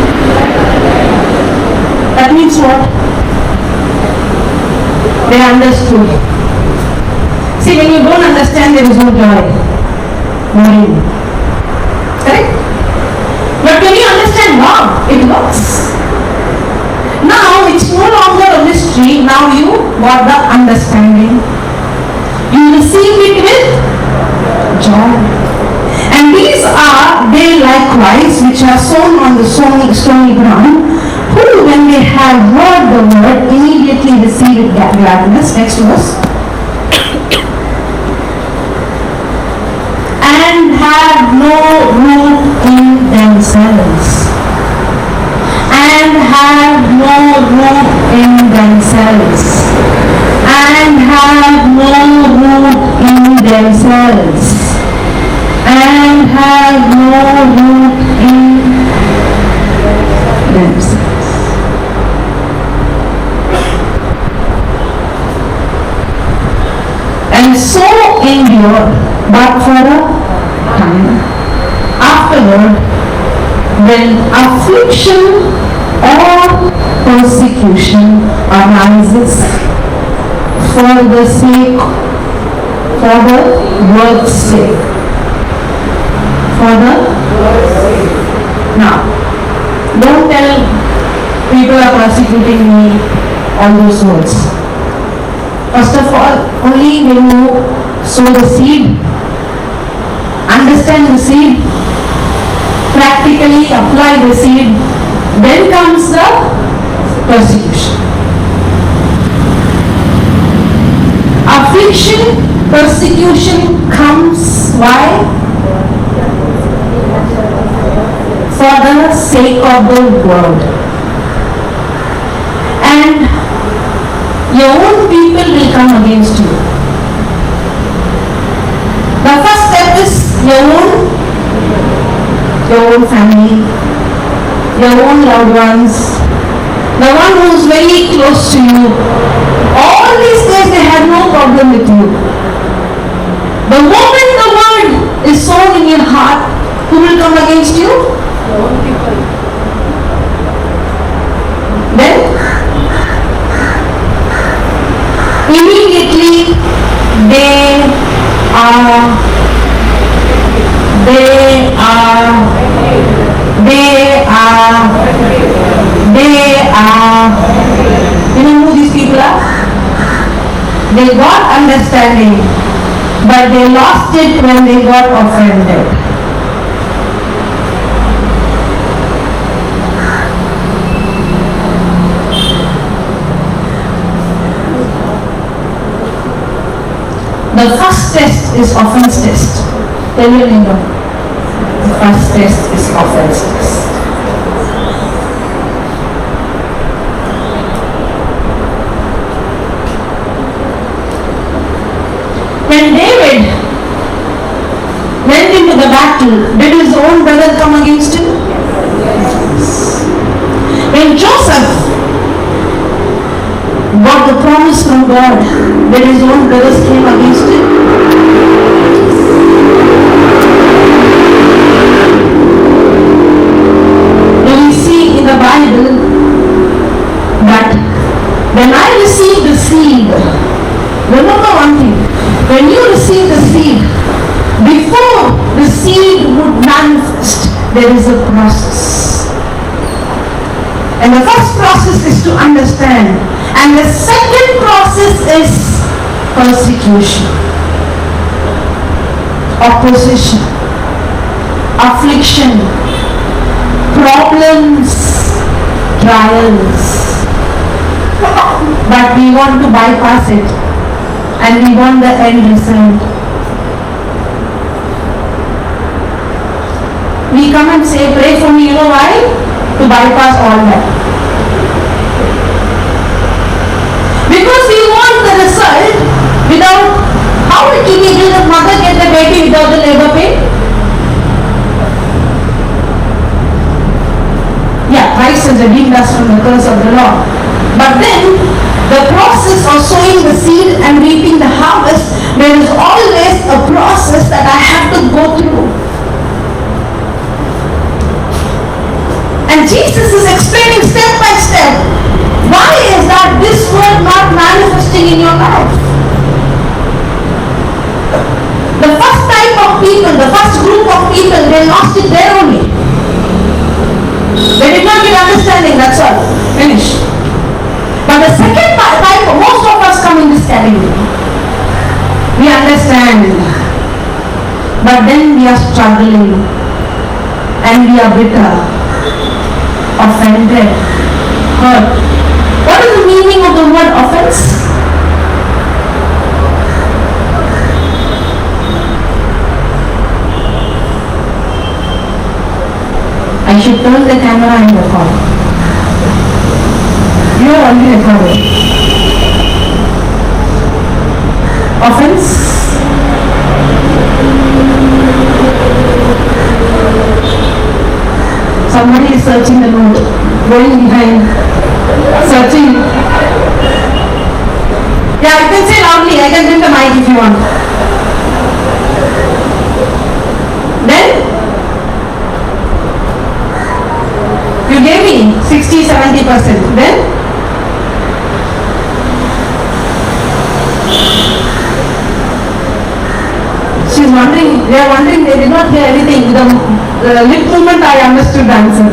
That means what? They understood. See, when you don't understand, there is no joy. Worry. Correct? But when you understand, wow, it works. Now it's no longer a mystery, now you got the understanding. You receive it with joy. And these are they likewise which are sown on the stony ground, who when they have heard the word immediately receive it with gladness. Next verse. And have no root in themselves. And have no root in themselves. And have no root in themselves. And have no root in themselves. And so endure but for a time. Afterward, when affliction or persecution arises for the sake, for the word's sake, for the word's sake. Now, don't tell people are persecuting me all those words. First of all, only when you sow the seed, understand the seed, practically apply the seed, then comes the persecution. Affliction, persecution comes why? For the sake of the word. And your own people will come against you. The first step is your own family, your own loved ones, the one who is very close to you. All these days they have no problem with you. The moment the word is sown in your heart, who will come against you? Your own people. Then immediately they are you know who these people are? They got understanding, but they lost it when they got offended. The first test is offense test. Tell your neighbor. The first test is offense test. When David went into the battle, did his own brother come against him? Yes. When Joseph got the promise from God, did his own brothers came against him? Do we see in the Bible that when I received the seed, remember one thing, when you receive the seed, before the seed would manifest, there is a process. And the first process is to understand. And the second process is persecution, opposition, affliction, problems, trials. But we want to bypass it. And we want the end result. We come and say, pray for me, you know why? To bypass all that. Because we want the result without, how will the mother get the baby without the labor pain? Yeah, Christ has redeemed us from the curse of the law. But then, the process of sowing the seed and reaping the harvest, there is always a process that I have to go through. And Jesus is explaining step by step, why is that this word not manifesting in your life? The first type of people, the first group of people, they lost it there only. They did not get understanding, that's all. Finish. But the second type, most of us come in this category. We understand, but then we are struggling, and we are bitter, offended, hurt. What is the meaning of the word offense? I should turn the camera and record. You are only recording. Offense? Somebody is searching the note, going behind, searching. Yeah, I can say loudly, I can bring the mic if you want. Then? You gave me 60-70%. Then? She's wondering, they are wondering, they did not hear anything. The lip movement I understood the answer.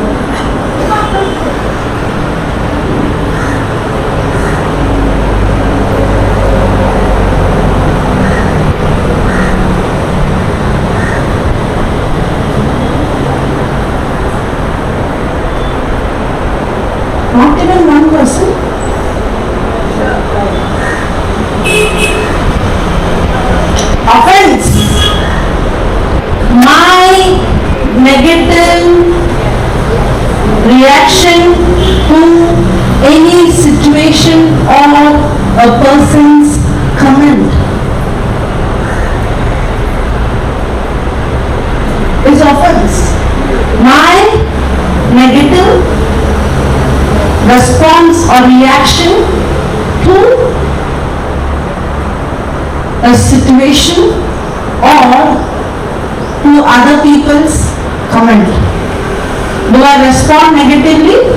a person's comment is offense. My negative response or reaction to a situation or to other people's comment. Do I respond negatively?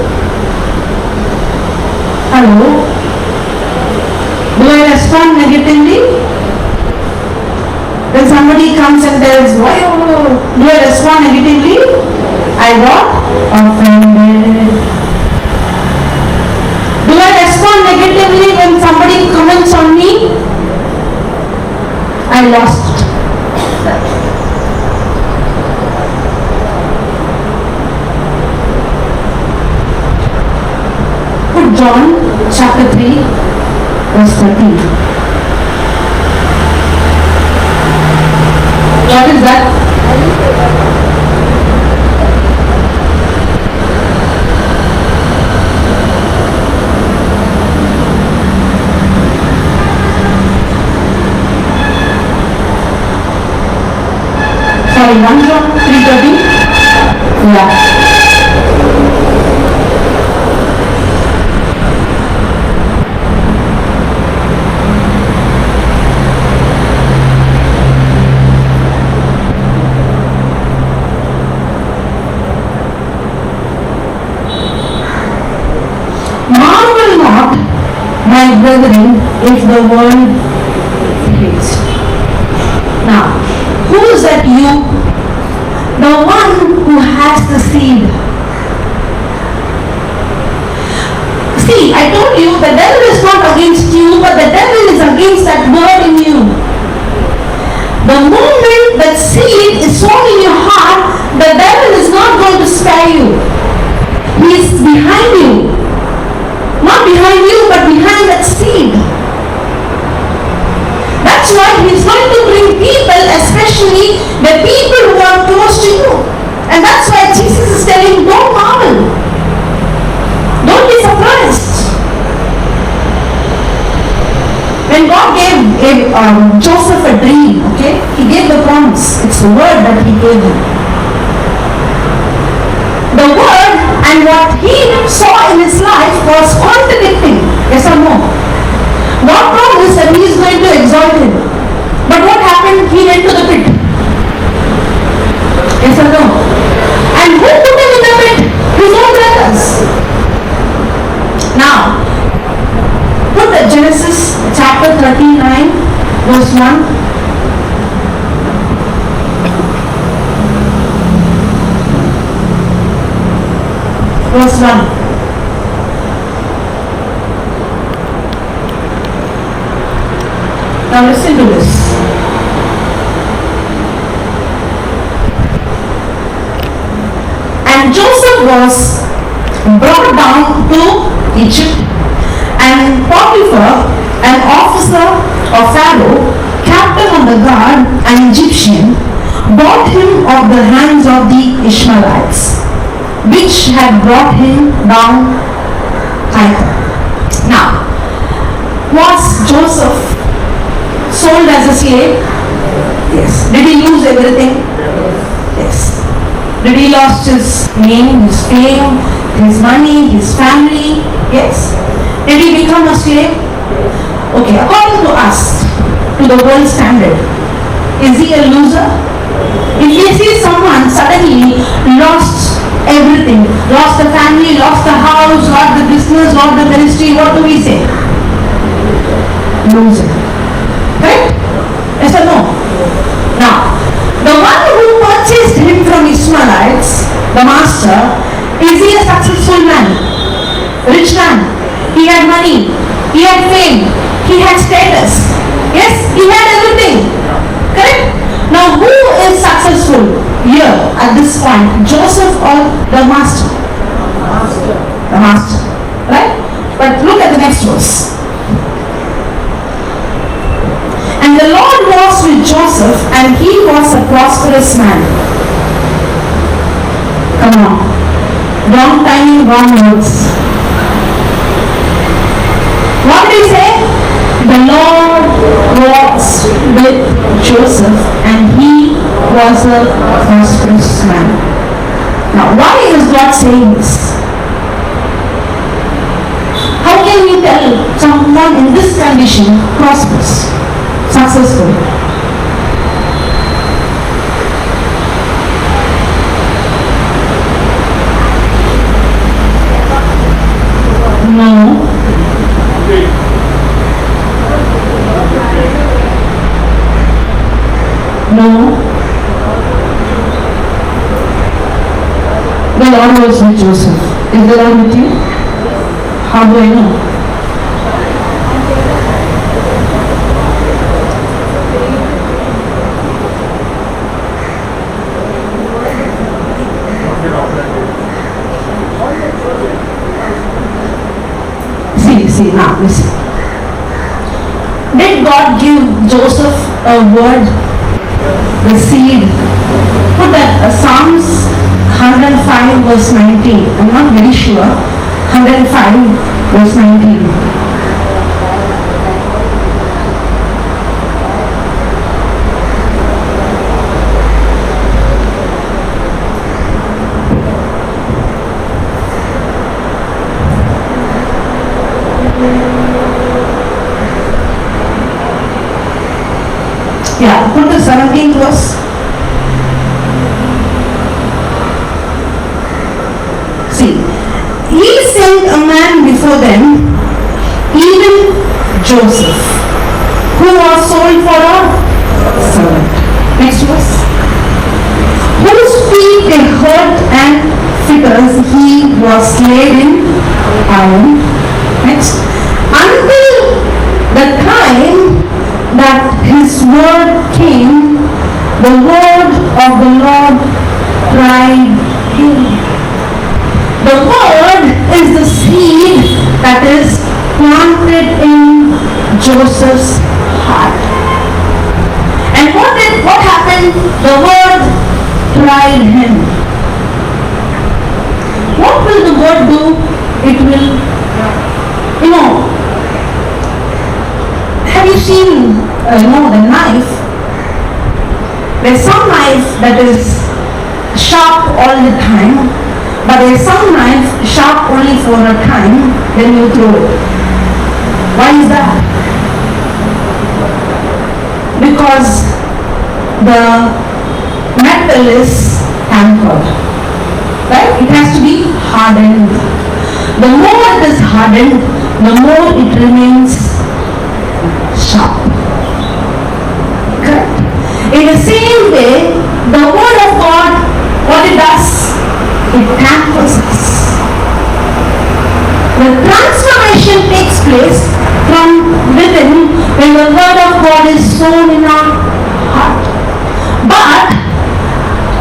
Hello? Do I respond negatively? When somebody comes and tells, why do I respond negatively? I got offended. Do I respond negatively when somebody comments on me? I lost that. Put John chapter 3 verse 13. What is that? Sorry, 1 John 3:13? Yeah. Marvel not, my brethren, if the world hates. Now, who is that you? The one who has the seed. See, I told you the devil is not against you, but the devil is against that word in you. The moment that seed is sown in your heart, the devil is not going to spare you. He is behind you. Not behind you, but behind that seed. That's why he's going to bring people, especially the people who are close to you. And that's why Jesus is telling, don't marvel. Don't be surprised. When God gave Joseph a dream, okay, he gave the promise. It's the word that he gave him. The word and what he saw in his life was contradicting. Yes or no? God promised that he is going to exalt him. But what happened? He went to the pit. Yes or no? And who put him in the pit? His own brothers. Now, put the Genesis chapter 39, verse 1. Verse 1. Now listen to this. And Joseph was brought down to Egypt, and Potiphar, an officer of Pharaoh, captain of the guard, an Egyptian, bought him of the hands of the Ishmaelites, which had brought him down thither. Now, was Joseph sold as a slave? Yes. Did he lose everything? Yes. Did he lost his name, his fame, his money, his family? Yes. Did he become a slave? Okay, according to us, to the world standard, is he a loser? If you see someone suddenly lost everything, lost the family, lost the house, lost the business, lost the ministry, what do we say? Loser. Right? Yes or no? Now, the one who purchased him from Ishmaelites, the master, is he a successful man? Rich man? He had money, he had fame, he had status. Yes, he had everything. Correct? Now who is successful here at this point? Joseph or the master? The master. Right? But look at the next verse. And the Lord was with Joseph, and he was a prosperous man. Come on. Wrong timing, wrong words. What did he say? was a prosperous man. Now, why is God saying this? How can we tell someone in this condition prosperous, successful? No. No. The Lord was with Joseph. Is the Lord with you? How do I know? See, now listen. Did God give Joseph a word? The seed? Put that Psalms 105 verse 19. I'm not very sure. 105 verse 19. Yeah, put the 17th verse. See, he sent a man before them, even Joseph, who was sold for a servant. Next verse. Whose feet they hurt and fetters he was laid in iron. Next. Until the time that his word came, the word of the Lord tried him. The word is the seed that is planted in Joseph's heart. And what happened? The word tried him. What will the word do? It will, have you seen, the knife? There's some knife that is sharp all the time, but there's some knife sharp only for a time, then you throw it. Why is that? Because the metal is tampered, right? It has to be hardened. The more it is hardened, the more it remains sharp. Correct? In the same way, the word of God, what it does, it tampers us. The transformation takes place from within when the word of God is sown in our heart. But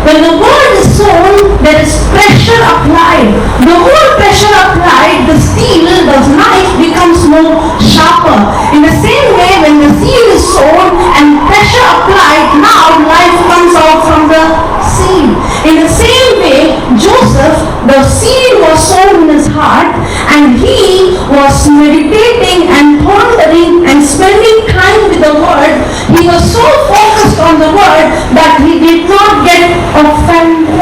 when the word is sown, there is pressure applied. The more pressure applied, the steel, the knife becomes more sharper. In the same way, when the seed is sown and pressure applied, now life comes out from the seed. In the same way, Joseph, the seed was sown in his heart, and he was meditating and pondering and spending time with the word. He was so focused on the word that he did not get offended.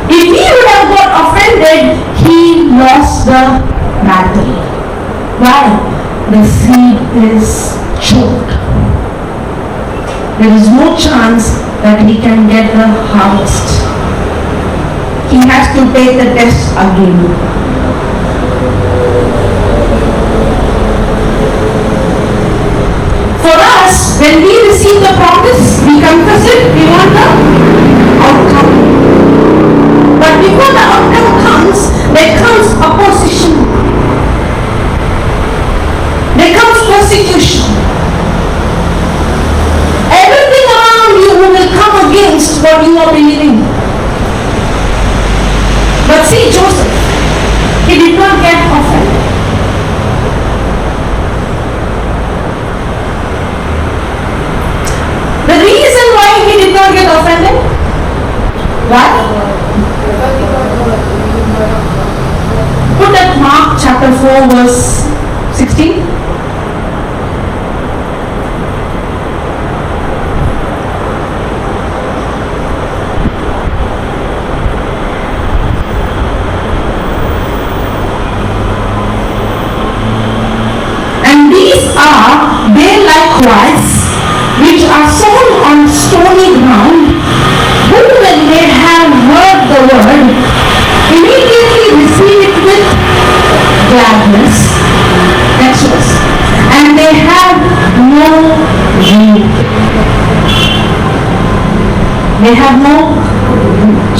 If he would have got offended, he lost the battle. Why? The seed is choked. There is no chance that he can get the harvest. He has to take the test again. For us, when we receive the promise, we confess it, we want the outcome. But before the outcome comes, there comes opposition. There comes persecution. Everything around you will come against what you are believing. But see Joseph, he did not get offended. The reason why he did not get offended, Put at Mark chapter 4 verse 16. And these are they likewise, which are sown on stony ground, who when they have heard the word, immediately receive it with gladness. Next verse. And they have no root. They have no root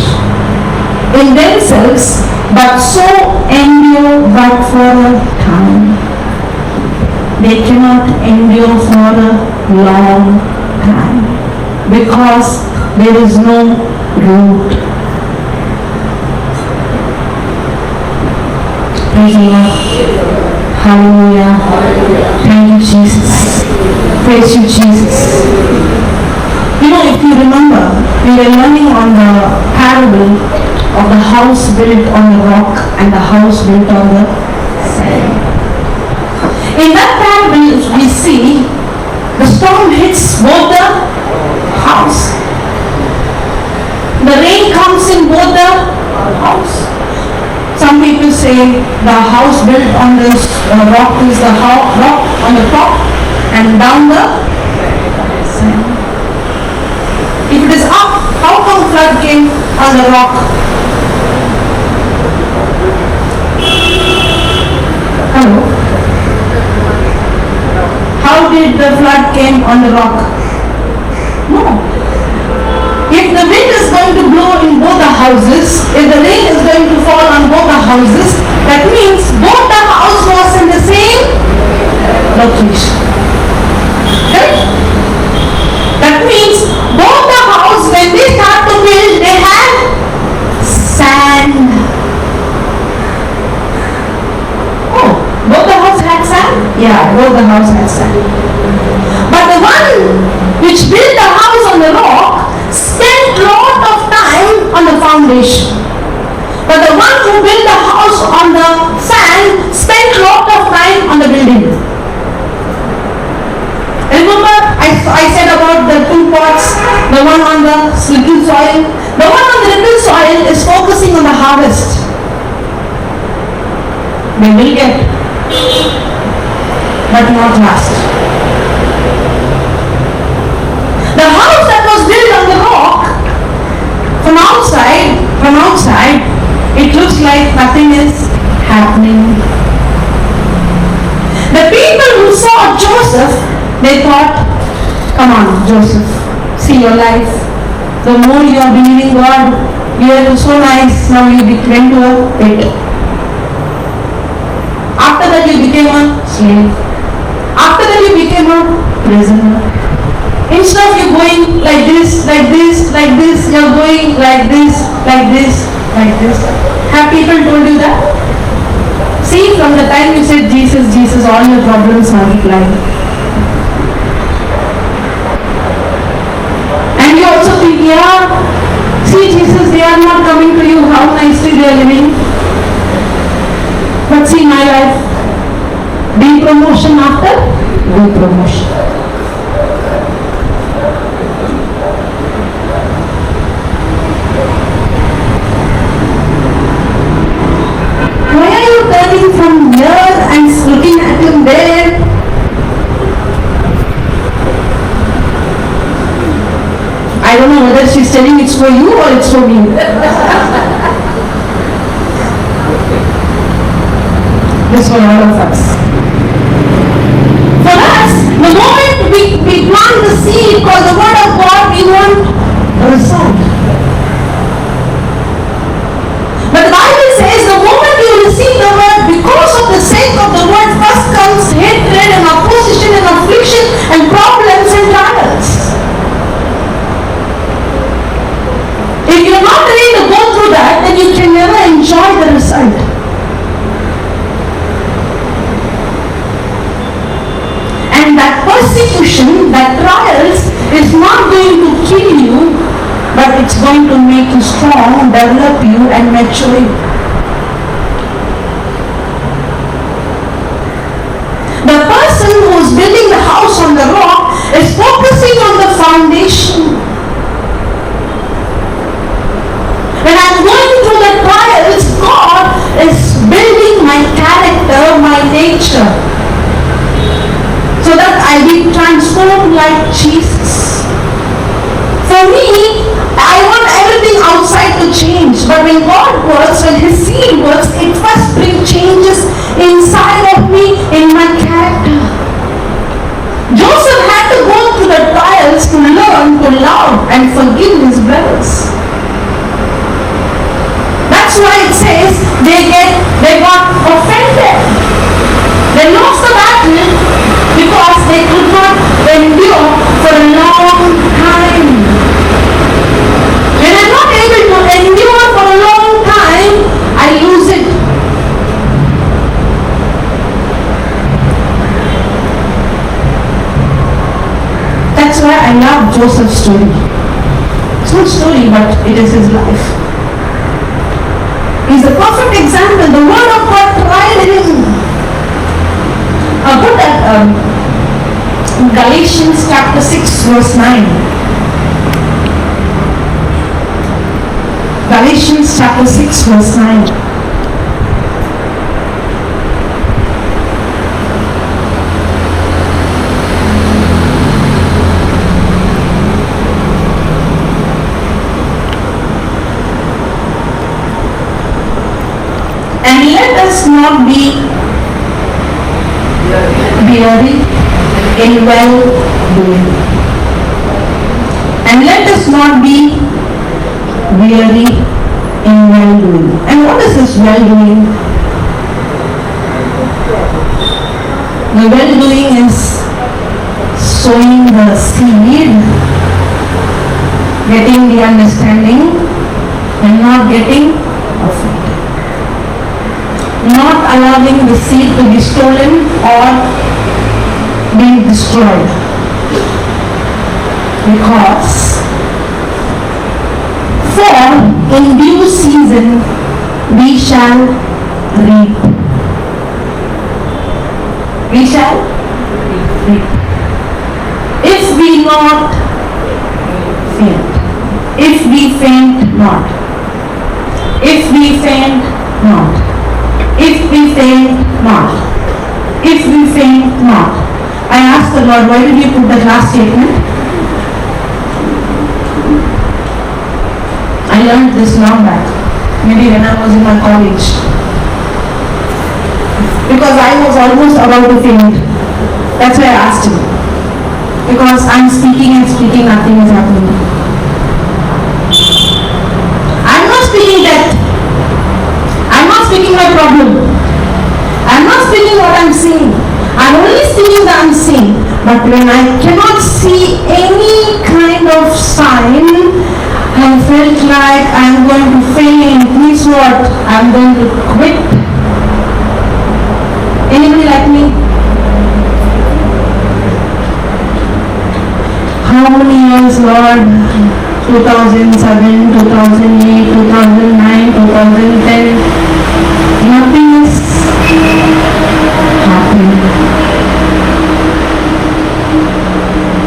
in themselves, but so endure but for a time. They cannot endure for a long time because there is no root. Praise the Lord. Hallelujah. Thank you, Jesus. Praise you, Jesus. You know, if you remember, we were learning on the parable of the house built on the rock and the house built on the sand. In that parable, we see the storm hits both the house. The rain comes in both the house. Some people say the house built on this rock is the rock on the top and down the sand. If it is up, how come flood came on the rock? Hello? How did the flood came on the rock? No. If the wind is going to blow in both the houses, if the rain is going to fall on both the houses, that means both the house was in the same location. Right? That means both the house, when they start to build, they had sand. Oh, both the house had sand? Yeah, both the house had sand. But the one which built the house on the rock spent lot of time on the foundation. But the one who built the house on the sand spent lot of time on the building. Remember I said about the two pots, the one on the little soil. The one on the little soil is focusing on the harvest. They will get, but not last. The house that was built on the rock, from outside, it looks like nothing is happening. The people who saw Joseph, they thought, come on, Joseph, see your life. The more you are believing God, you are so nice, now you went to a pit. After that you became a slave. After that you became a prisoner. Instead of you going like this, you're going like this. Have people told you that? See, from the time you said Jesus, all your problems multiply. And you also think, yeah, see Jesus, they are not coming to you, how nicely they are living. But see my life, depromotion after depromotion. Why are you turning from here and looking at him there? I don't know whether she's telling it's for you or it's for me. This for all of us. For us, the moment we plant the seed called the word of God, we want a result. But the Bible says the moment you receive the word, because of the sake of the word, first comes hatred and opposition and affliction and problems and trials. If you're not ready to go through that, then you can never enjoy the result. And that persecution, that trials, is not going to kill you, but it's going to make you strong, develop you, and mature you. who's building the house on the rock is focusing on the foundation. When I'm going through the trials, God is building my character, my nature, so that I be transformed like Jesus. For me, I want everything outside to change, but when God works, when His seed works, it first brings changes inside of me, in my character. Joseph had to go through the trials to learn to love and forgive his brothers. That's why it says they got offended. They lost the battle because they could not endure for a long time. When I'm not able to endure for a long time, I lose it. That's why I love Joseph's story. It's not story, but it is his life. He's a perfect example. The word of God tried him. Put that Galatians chapter 6 verse 9. Galatians chapter 6 verse 9. And let us not be weary in well doing. And let us not be weary in well doing. And what is this well doing? The well doing is sowing the seed, getting the understanding, and not getting offended. Not allowing the seed to be stolen or being destroyed. Because for in due season we shall reap. We shall reap. If we not faint. If we faint not. If we faint not. If we faint not. If we faint not. I asked the Lord, why did you put that last statement? I learned this long back. Maybe when I was in my college. Because I was almost about to faint. That's why I asked him. Because I'm speaking and speaking, nothing is happening. I'm not speaking death. I'm not speaking my problem. I'm not speaking what I'm seeing. I'm only speaking the unseen. But when I cannot see any kind of sign, I felt like I'm going to faint. Means what? I'm going to quit. Anybody like me? How many years, Lord? 2007, 2008, 2009, 2010. Nothing is happening.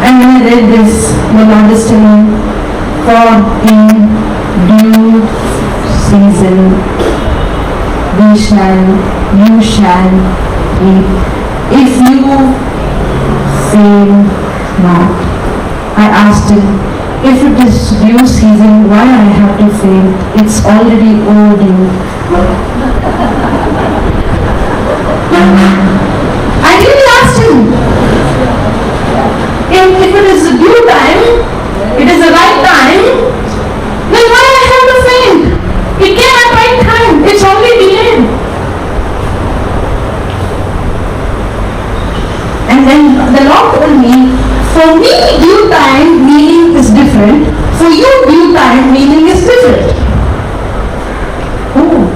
And when I read this, the Lord is telling, for in due season you shall reap. If you fail not. I asked him, if it is due season, why I have to faint? It's already overdue. I really asked him, if it is the due time, it is the right time, then why I have to faint? It came at right time. It's only delayed. And then the Lord told me, for me due time meaning is different. For you due time meaning is different. Oh.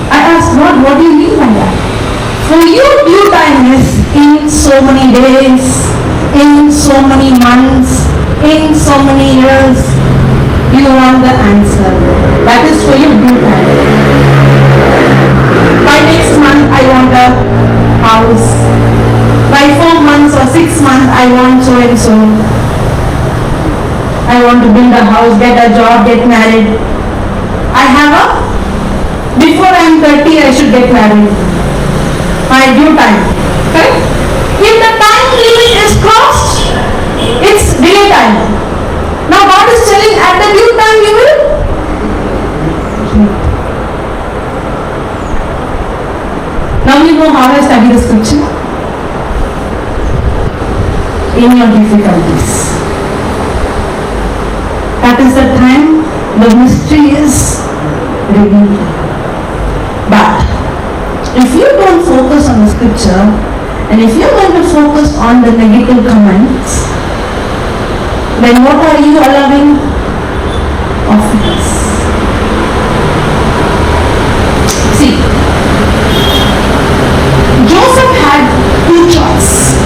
I asked God, what do you mean by that? For you due time is in so many days, in so many months, in so many years. You want the answer. That is for you due time. By next month I want a house. get married. Before I am 30, I should get married. My due time. Correct? If the time limit is crossed, it's delay time. Now God is telling at the due time you will. Now you know how I study the scripture. In your difficulties. That is the time the mystery is revealed. But if you don't focus on the scripture and if you're going to focus on the negative comments, then what are you allowing? Offense. See, Joseph had two choices.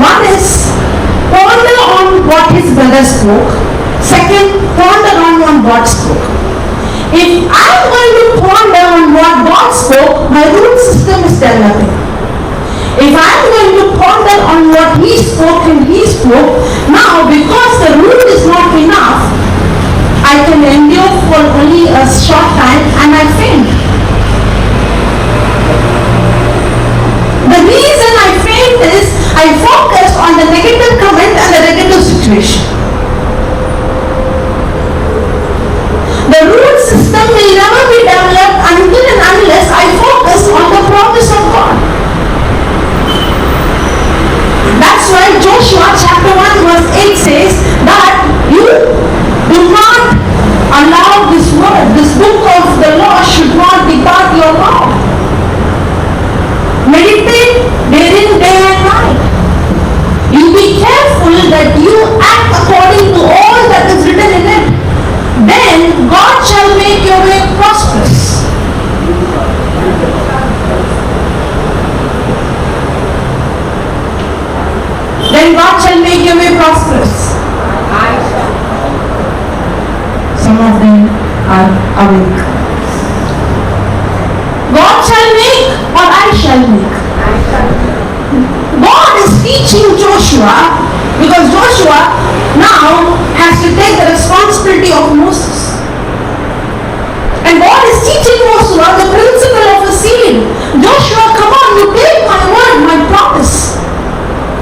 One is ponder on what his brother spoke. Second, ponder on what God spoke. If I'm going to ponder on what God spoke, my root system is developing. If I'm going to ponder on what He spoke and He spoke, now because the root is not enough, I can endure for only a short time and I faint. The reason I faint is I focus on the negative comment and the negative situation. The root system will never be developed until and unless I focus on the promise of God. That's why Joshua chapter 1 verse 8 says that you do not allow this word, this book of the law should not depart your mouth. Meditate therein day and night. You be careful that you act according to all that is written in it. Then God shall make your way prosperous. Then God shall make your way prosperous. Some of them are awake. God shall make or I shall make. God is teaching Joshua because Joshua now has to take the responsibility of Moses. And God is teaching Joshua the principle of a seed. Joshua, come on, you take my word, my promise.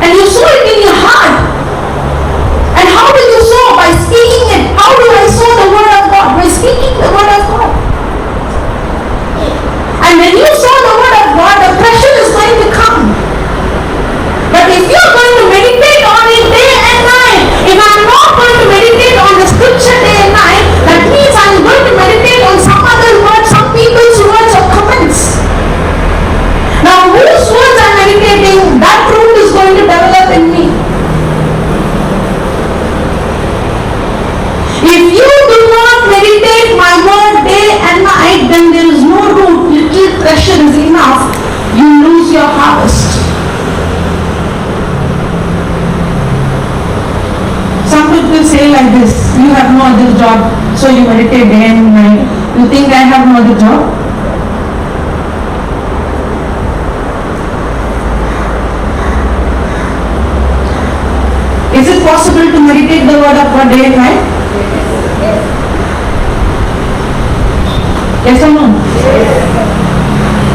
And you sow it in your heart. And how do you sow? By speaking it. How do I sow the word of God? By speaking the word of God. And when you sow the word of God, the pressure is going to come. But if you're going to meditate on it day and night, if I'm not going to meditate on the scripture day and night, that means I'm going to meditate on some other words, some people's words or comments. Now whose words I'm meditating, that root is going to develop in me. If you do not meditate my word day and night, then there is no root, little pressure is enough, you lose your harvest. Some people say like this, you have no other job, so you meditate day and night. You think I have no other job? Is it possible to meditate the word of God day and night? Yes or no?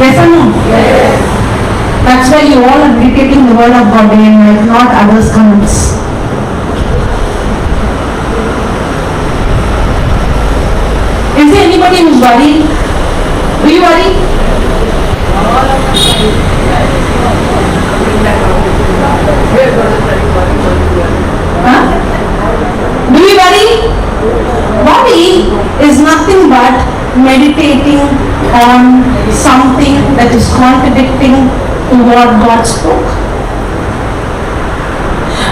Yes or no? That's why you all are meditating the word of God day and night, not others' comments. Is there anybody who's worried? Do you worry? Huh? Do we worry? Worry is nothing but meditating on something that is contradicting to what God spoke.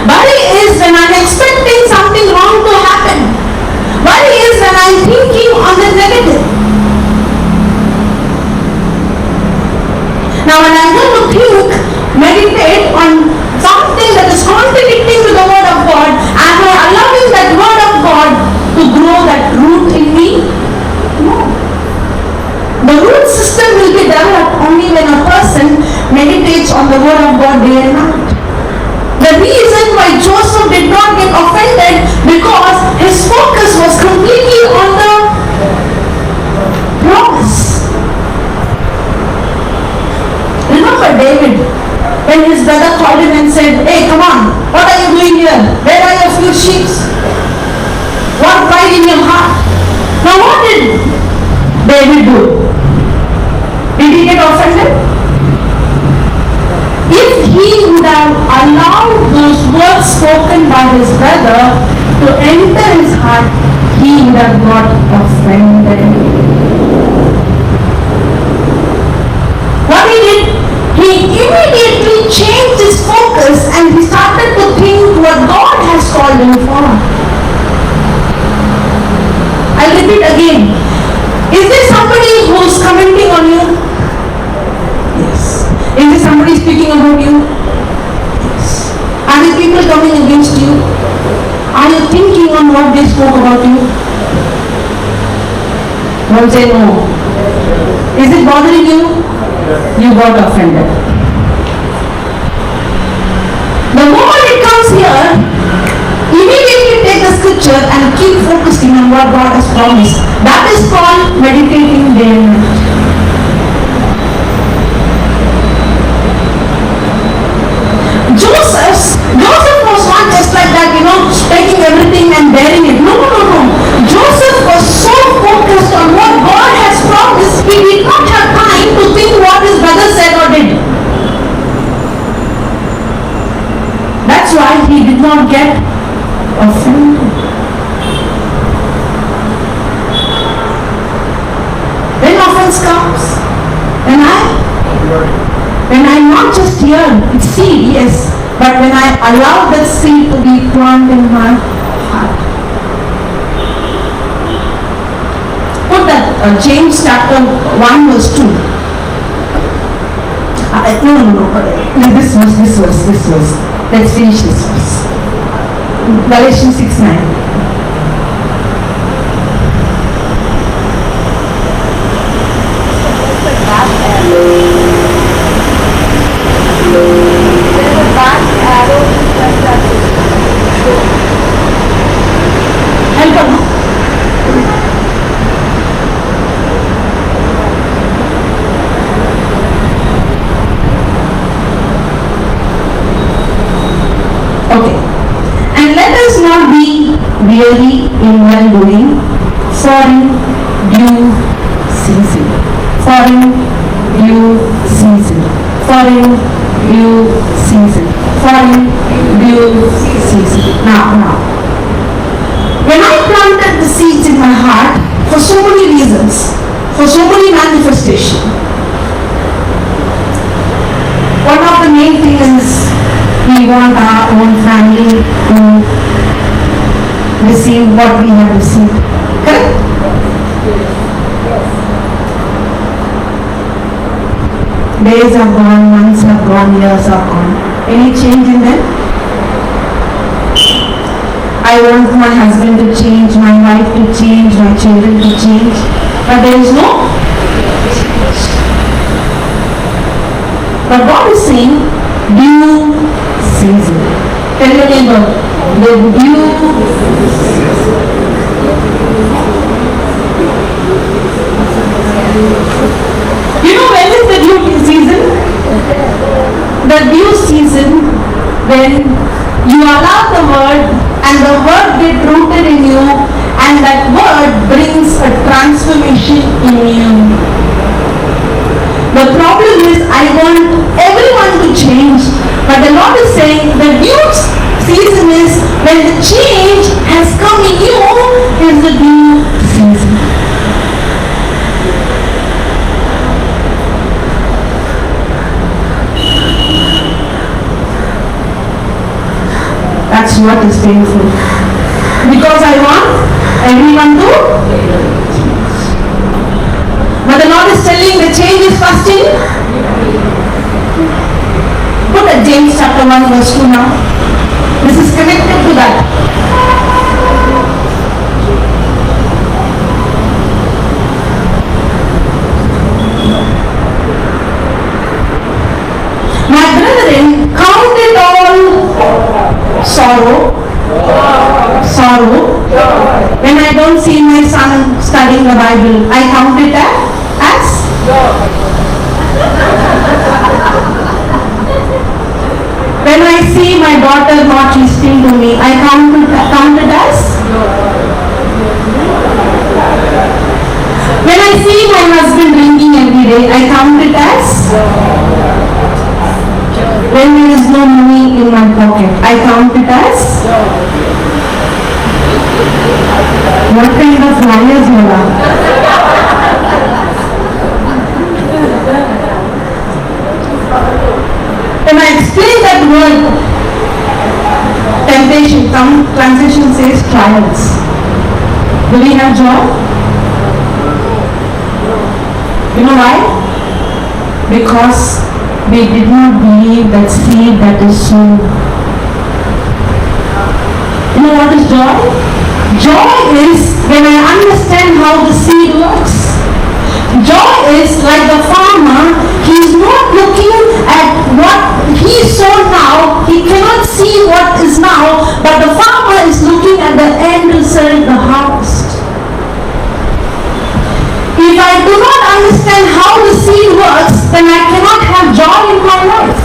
Worry is when I'm expecting something wrong to happen. Worry is when I'm thinking on the negative. Now when I'm going to think, meditate on something that is contradicting to the word of God, am I allowing that word of God to grow that root in me? No. The root system will be developed only when a person meditates on the word of God day and night. The reason why Joseph did not get offended Because his focus was completely on the promise. Remember David, when his brother called him and said, "Hey, come on, what are you doing here? Where are your few sheep? What pride in your heart?" Now what did David do? Did he get offended? If he would have allowed those words spoken by his brother to enter his heart, he would have got offended. What he did, he immediately changed his focus and he started to think what God has called him for. I'll repeat again. Is there somebody who's commenting on you? Yes. Is there somebody speaking about you? Yes. Are there people coming against you? Are you thinking on what they spoke about you? Don't say no. Is it bothering you? You got offended. The moment it comes here, immediately take the scripture and keep focusing on what God has promised. That is called meditating day and night. Joseph was not just like that, taking everything and bearing it. No. Joseph was so focused on what God has promised, he did not have time to think what his brother said or did. That's why he did not get offended. When offense comes, when I'm not just here, it's seed, yes, but when I allow that seed to be planted in my heart. Put that James chapter 1 verse 2. No, this verse. Let's finish this verse. Galatians 6:9. Okay. And let us not be weary in well-doing, for in due season. For in due season. For in due season. For in due season. Now. When I planted the seeds in my heart, for so many reasons, for so many manifestations, one of the main things is we want our own family to receive what we have received. Correct? Days have gone, months have gone, years have gone. Any change in them? I want my husband to change, my wife to change, my children to change. But there is no change. But God is saying, due season. Tell your neighbor, the due season. When is the due season? The due season when you allow the word and the word get rooted in you and that word brings a transformation in you. The problem is I want everyone to change, but the Lord is saying the due season is when the change has come in you is the due season. That's what is painful. Because I want everyone to change. But the Lord is telling the change is first in. Put at James chapter 1 verse 2 now. This is connected to that. My brethren, count it all sorrow son studying the Bible, I count it as? When I see my daughter not listening to me, I count it as? When I see my husband drinking every day, I count it as? When there is no money in my pocket, I count it as? What kind of liars you are? When I explain that word, temptation, some translation says trials. Do we have joy? You know why? Because we did not believe that seed that is sown. You know what is joy? Joy is when I understand how the seed works. Joy is like the farmer, he is not looking at what he sowed now, he cannot see what is now, but the farmer is looking at the end result, the harvest. If I do not understand how the seed works, then I cannot have joy in my life.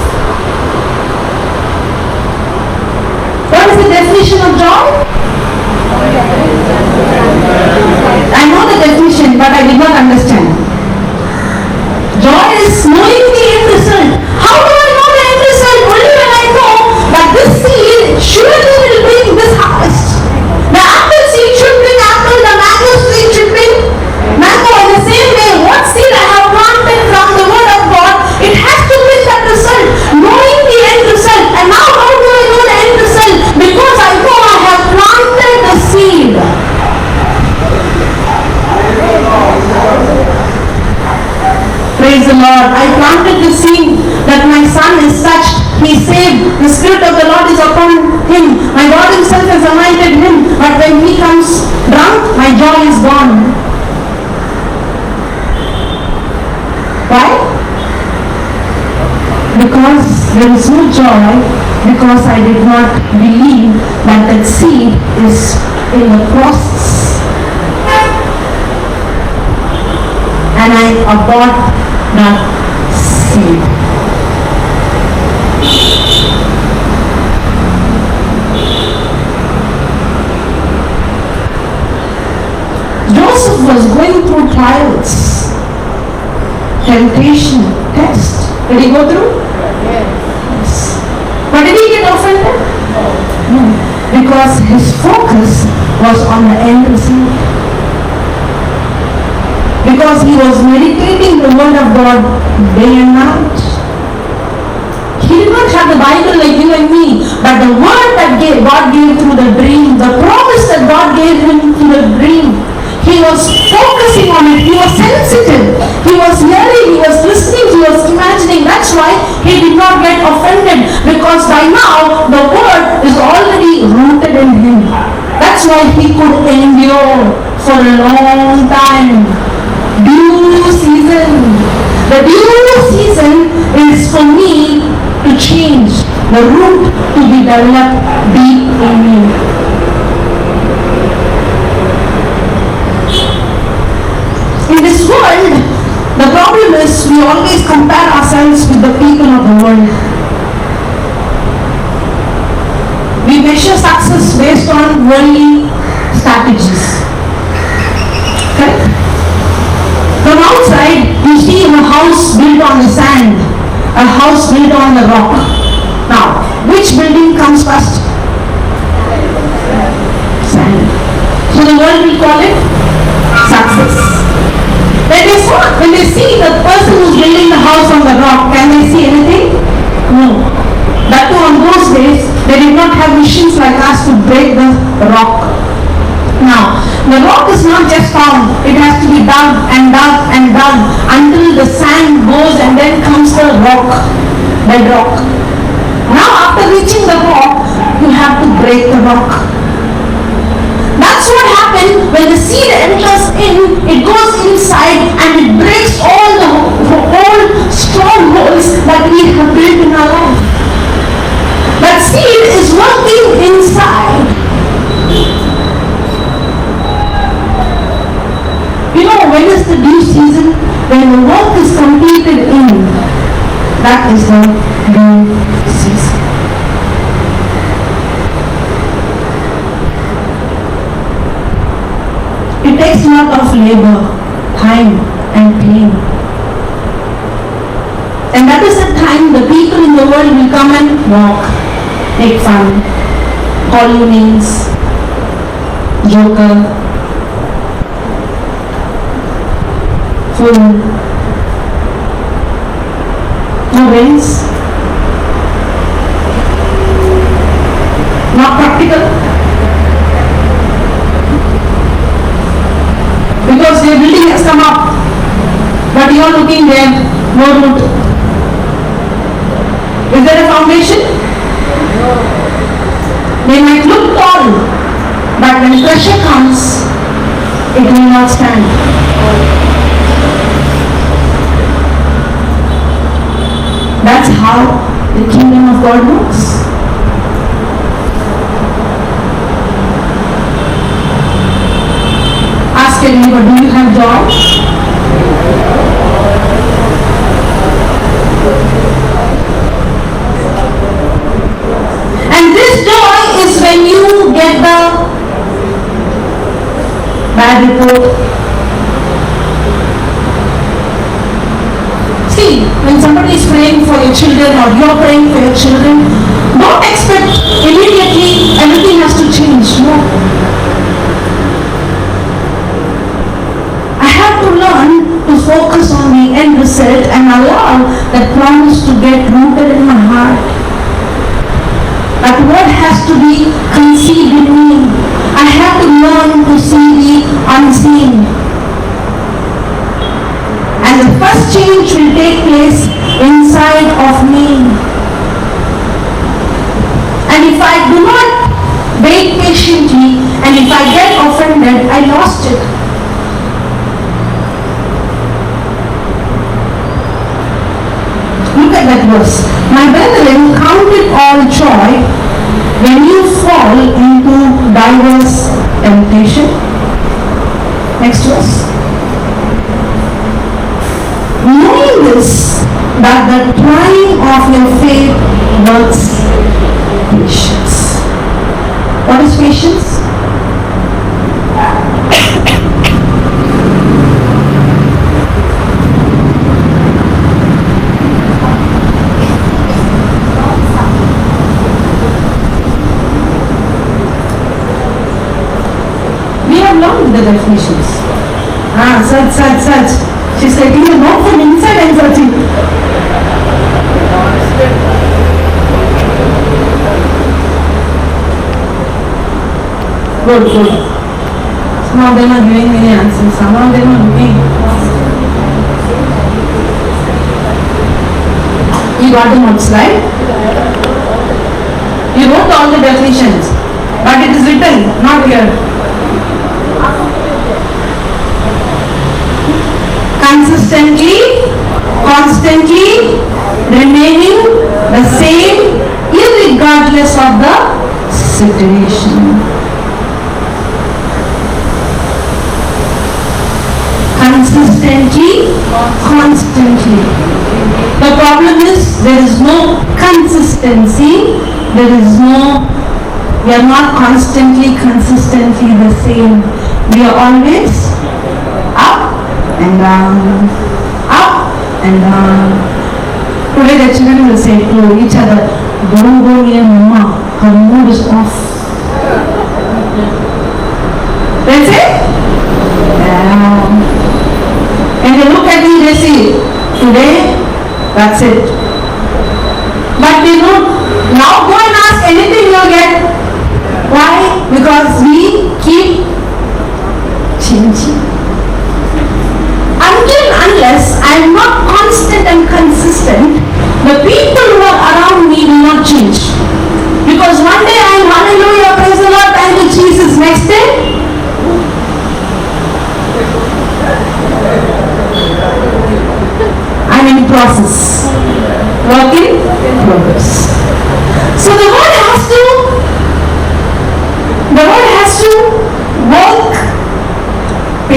What is the definition of joy? I know the definition, but I did not understand. Joy is knowing the end result. How do I know the end result? Only when I know that this seed surely will bring this harvest. The apple seed should bring apple, the mango seed should bring mango. In the same way, what seed I have planted from the word of God, it has to bring that result. Knowing the end result. And now how do I know the end result? Because I know I have planted the seed. Praise the Lord. I planted the seed that my son is touched. He saved. The Spirit of the Lord is upon him. My God himself has anointed him. But when he comes drunk, my joy is gone. Why? Because there is no joy, because I did not believe that that seed is in the process. And I abort that seed. Joseph was going through trials, temptation, test. Did he go through? Yes. But did he get offended? No. Because his focus was on the end result. Because he was meditating the word of God day and night. He did not have the Bible like you and me, but the word that God gave through the dream, the promise that God gave him through the dream, he was focusing on it. He was sensitive. He was hearing, he was listening, he was imagining. That's why he did not get offended, because by now the word is already rooted in him. That's why he could endure for a long time. Due season. The due season is for me to change, the root to be developed deep in me. In this world, the problem is we always compare ourselves with the people of the world. We measure success based on worldly strategies. Correct? From outside, you see a house built on the sand, a house built on the rock. Now, which building comes first? Sand. So the world will call it success. When they see the person who's building the house on the rock, can they see anything? No. That too, on those days, they did not have machines like us to break the rock. Now, the rock is not just found, it has to be dug and dug and dug until the sand goes, and then comes the rock, bedrock. Now, after reaching the rock, you have to break the rock. That's what happened when the seed enters in, it goes inside and it breaks all the old strongholds that we have built in our life. That seed is working inside. due season, when the work is completed in, that is the due season. It takes a lot of labor, time and pain. And that is the time the people in the world will come and walk, make fun, call you names, joker, fool. No brains, not practical, because their building has come up, but you are looking there, no root. Is there a foundation? They might look tall, but when pressure comes, it will not stand. That's how the kingdom of God works. Ask your neighbor, do you have joy? And this joy is when you get the bad report. See, when somebody is praying for your children or you are praying for your children, don't expect immediately everything has to change. No. I have to learn to focus on the end result and allow that promise to get rooted in my heart. That word has to be conceived in me. I have to learn to see the unseen. And the first change will take place inside of me. And if I do not wait patiently, and if I get offended, I lost it. Look at that verse. My brethren, count it all joy when you fall into diverse temptation. Next verse. Knowing this, that the trying of your faith works patience. What is patience? The definitions. Search. She's taking a note from inside and searching. Good. Some of them are giving me answers. Some of them are looking. You got the notes, right? You wrote all the definitions, but it is written, not here. Consistently, constantly, remaining the same, irregardless of the situation. Consistently, constantly. The problem is there is no consistency, we are not constantly, consistently the same. We are always up and down, up and down. Today the children will say to each other, don't go near Mama, her mood is off. That's it? Yeah. And they look at me, they say, today, that's it. But they don't, now go and ask anything you'll get. Why? Because we keep changing. Unless I am not constant and consistent, the people who are around me will not change. Because one day I am hallelujah, praise the Lord, thank you Jesus. Next day, I am in process. Work in progress. So the word has to work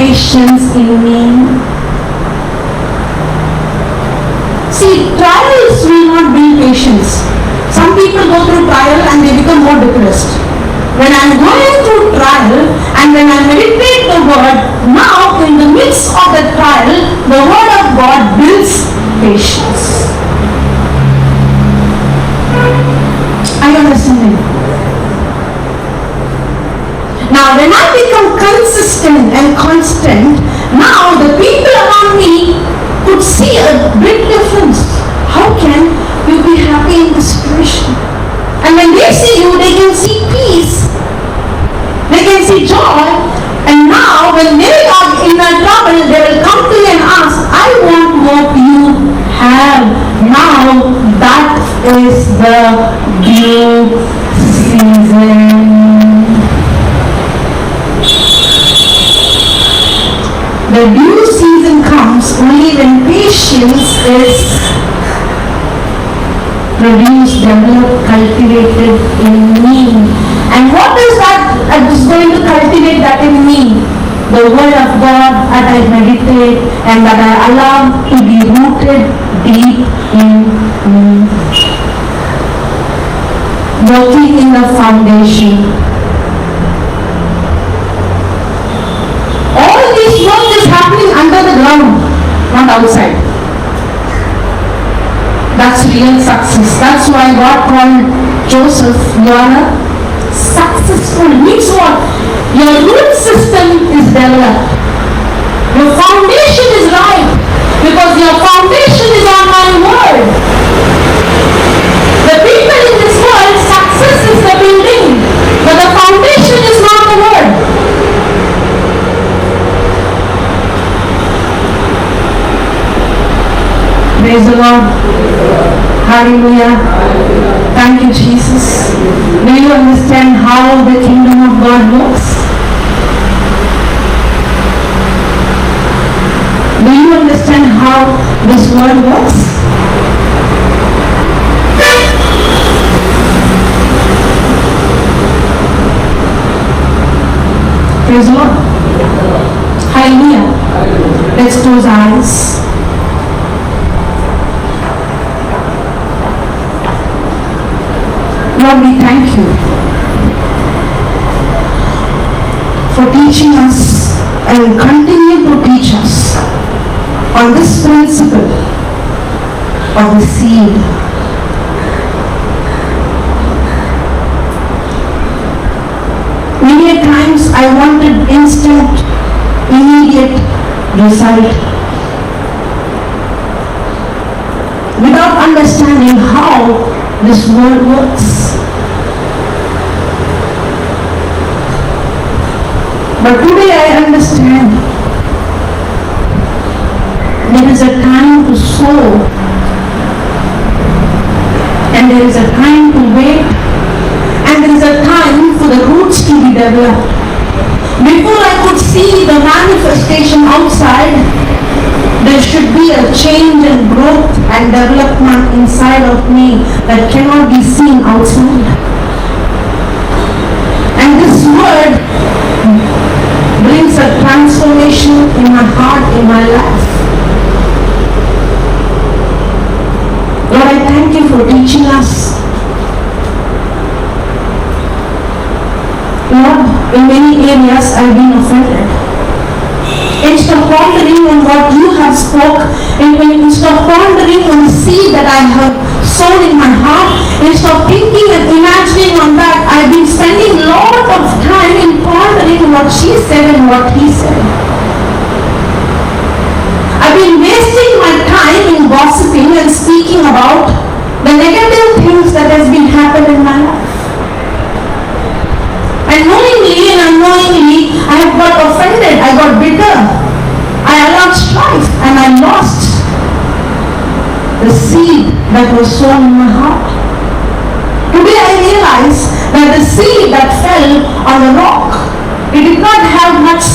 patience in me. See, trials will not bring patience. Some people go through trial and they become more depressed. When I'm going through trial and when I meditate the word, now in the midst of the trial, the word of God builds patience. Are you understanding? Now when I become consistent and constant, now the people around me could see a big difference. How can you be happy in this situation? And when they see you, they can see peace. They can see joy. And now when they are in a trouble, they will come to you and ask, I want what you have. Now that is the due season. The due season comes only when patience is produced, developed, cultivated in me. And what is that is going to cultivate that in me? The word of God that I meditate and that I allow to be rooted deep in me. Working in the foundation. All this work is happening under the ground, not outside. That's real success. That's why God called Joseph, you are successful. Means what? Your root system is developed. Your foundation is right. Because your foundation is on my word. The people in this world, success is the building. But the foundation is not the word. Praise the Lord. Hallelujah. Thank you, Jesus. Do you understand how the kingdom of God works? Do you understand how this word works? Praise the Lord. Hallelujah. Let's close our eyes. Lord, we thank you for teaching us and continue to teach us on this principle of the seed. Many a times I wanted instant, immediate result without understanding how this world works. But today I understand there is a time to sow and there is a time to wait and there is a time for the roots to be developed. Before I could see the manifestation outside, there should be a change and growth and development inside of me that cannot be seen outside. And this word brings a transformation in my heart, in my life. Lord, I thank you for teaching us. Lord, in many areas I've been offended. Instead of pondering on what you have spoke, instead of pondering on the seed that I have sown in my heart, instead of thinking and imagining on that, I've been spending a lot of time in pondering what she said and what he said. I've been wasting my time in gossiping and speaking about the negative things that has been happening in my life. And knowingly and unknowingly, I have got offended, I got bitter, I allowed strife, and I lost the seed that was sown in my heart. Today I realize that the seed that fell on the rock, it did not have much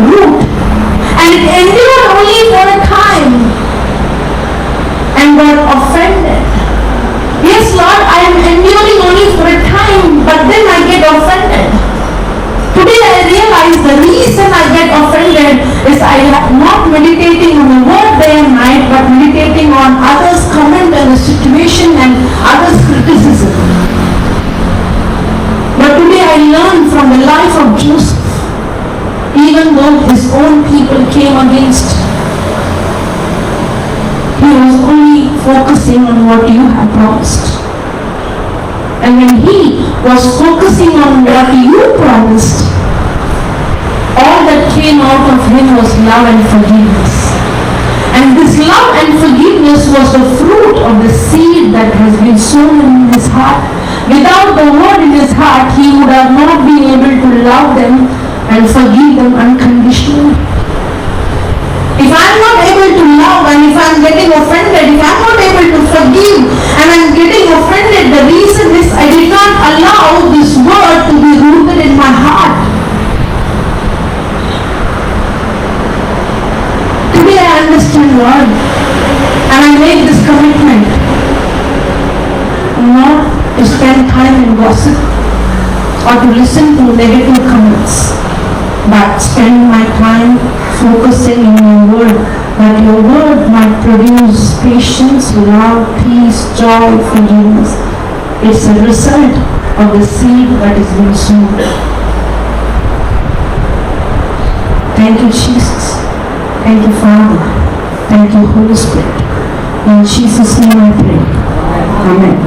root, and it endured only for a time, and got offended. Yes, Lord, I am enduring only for a time, but then I get offended. Today I realize the reason I get offended not meditating on the word day and night, but meditating on others' comment and the situation and others' criticism. But today I learned from the life of Joseph, even though his own people came against, he was only focusing on what you have promised. And when he was focusing on what you promised, all that came out of him was love and forgiveness. And this love and forgiveness was the fruit of the seed that has been sown in his heart. Without the word in his heart, he would have not been able to love them and forgive them unconditionally. If I'm not able to love and if I'm getting offended, if I'm not able to forgive and I'm getting offended, the reason is I did not allow this word to be rooted in my heart. Today I understand Lord, and I make this commitment not to spend time in gossip or to listen to negative comments, but spend my time focusing in your word, that your word might produce patience, love, peace, joy, forgiveness. It's a result of the seed that is being sown. Thank you, Jesus. Thank you, Father. Thank you, Holy Spirit. In Jesus' name I pray. Amen.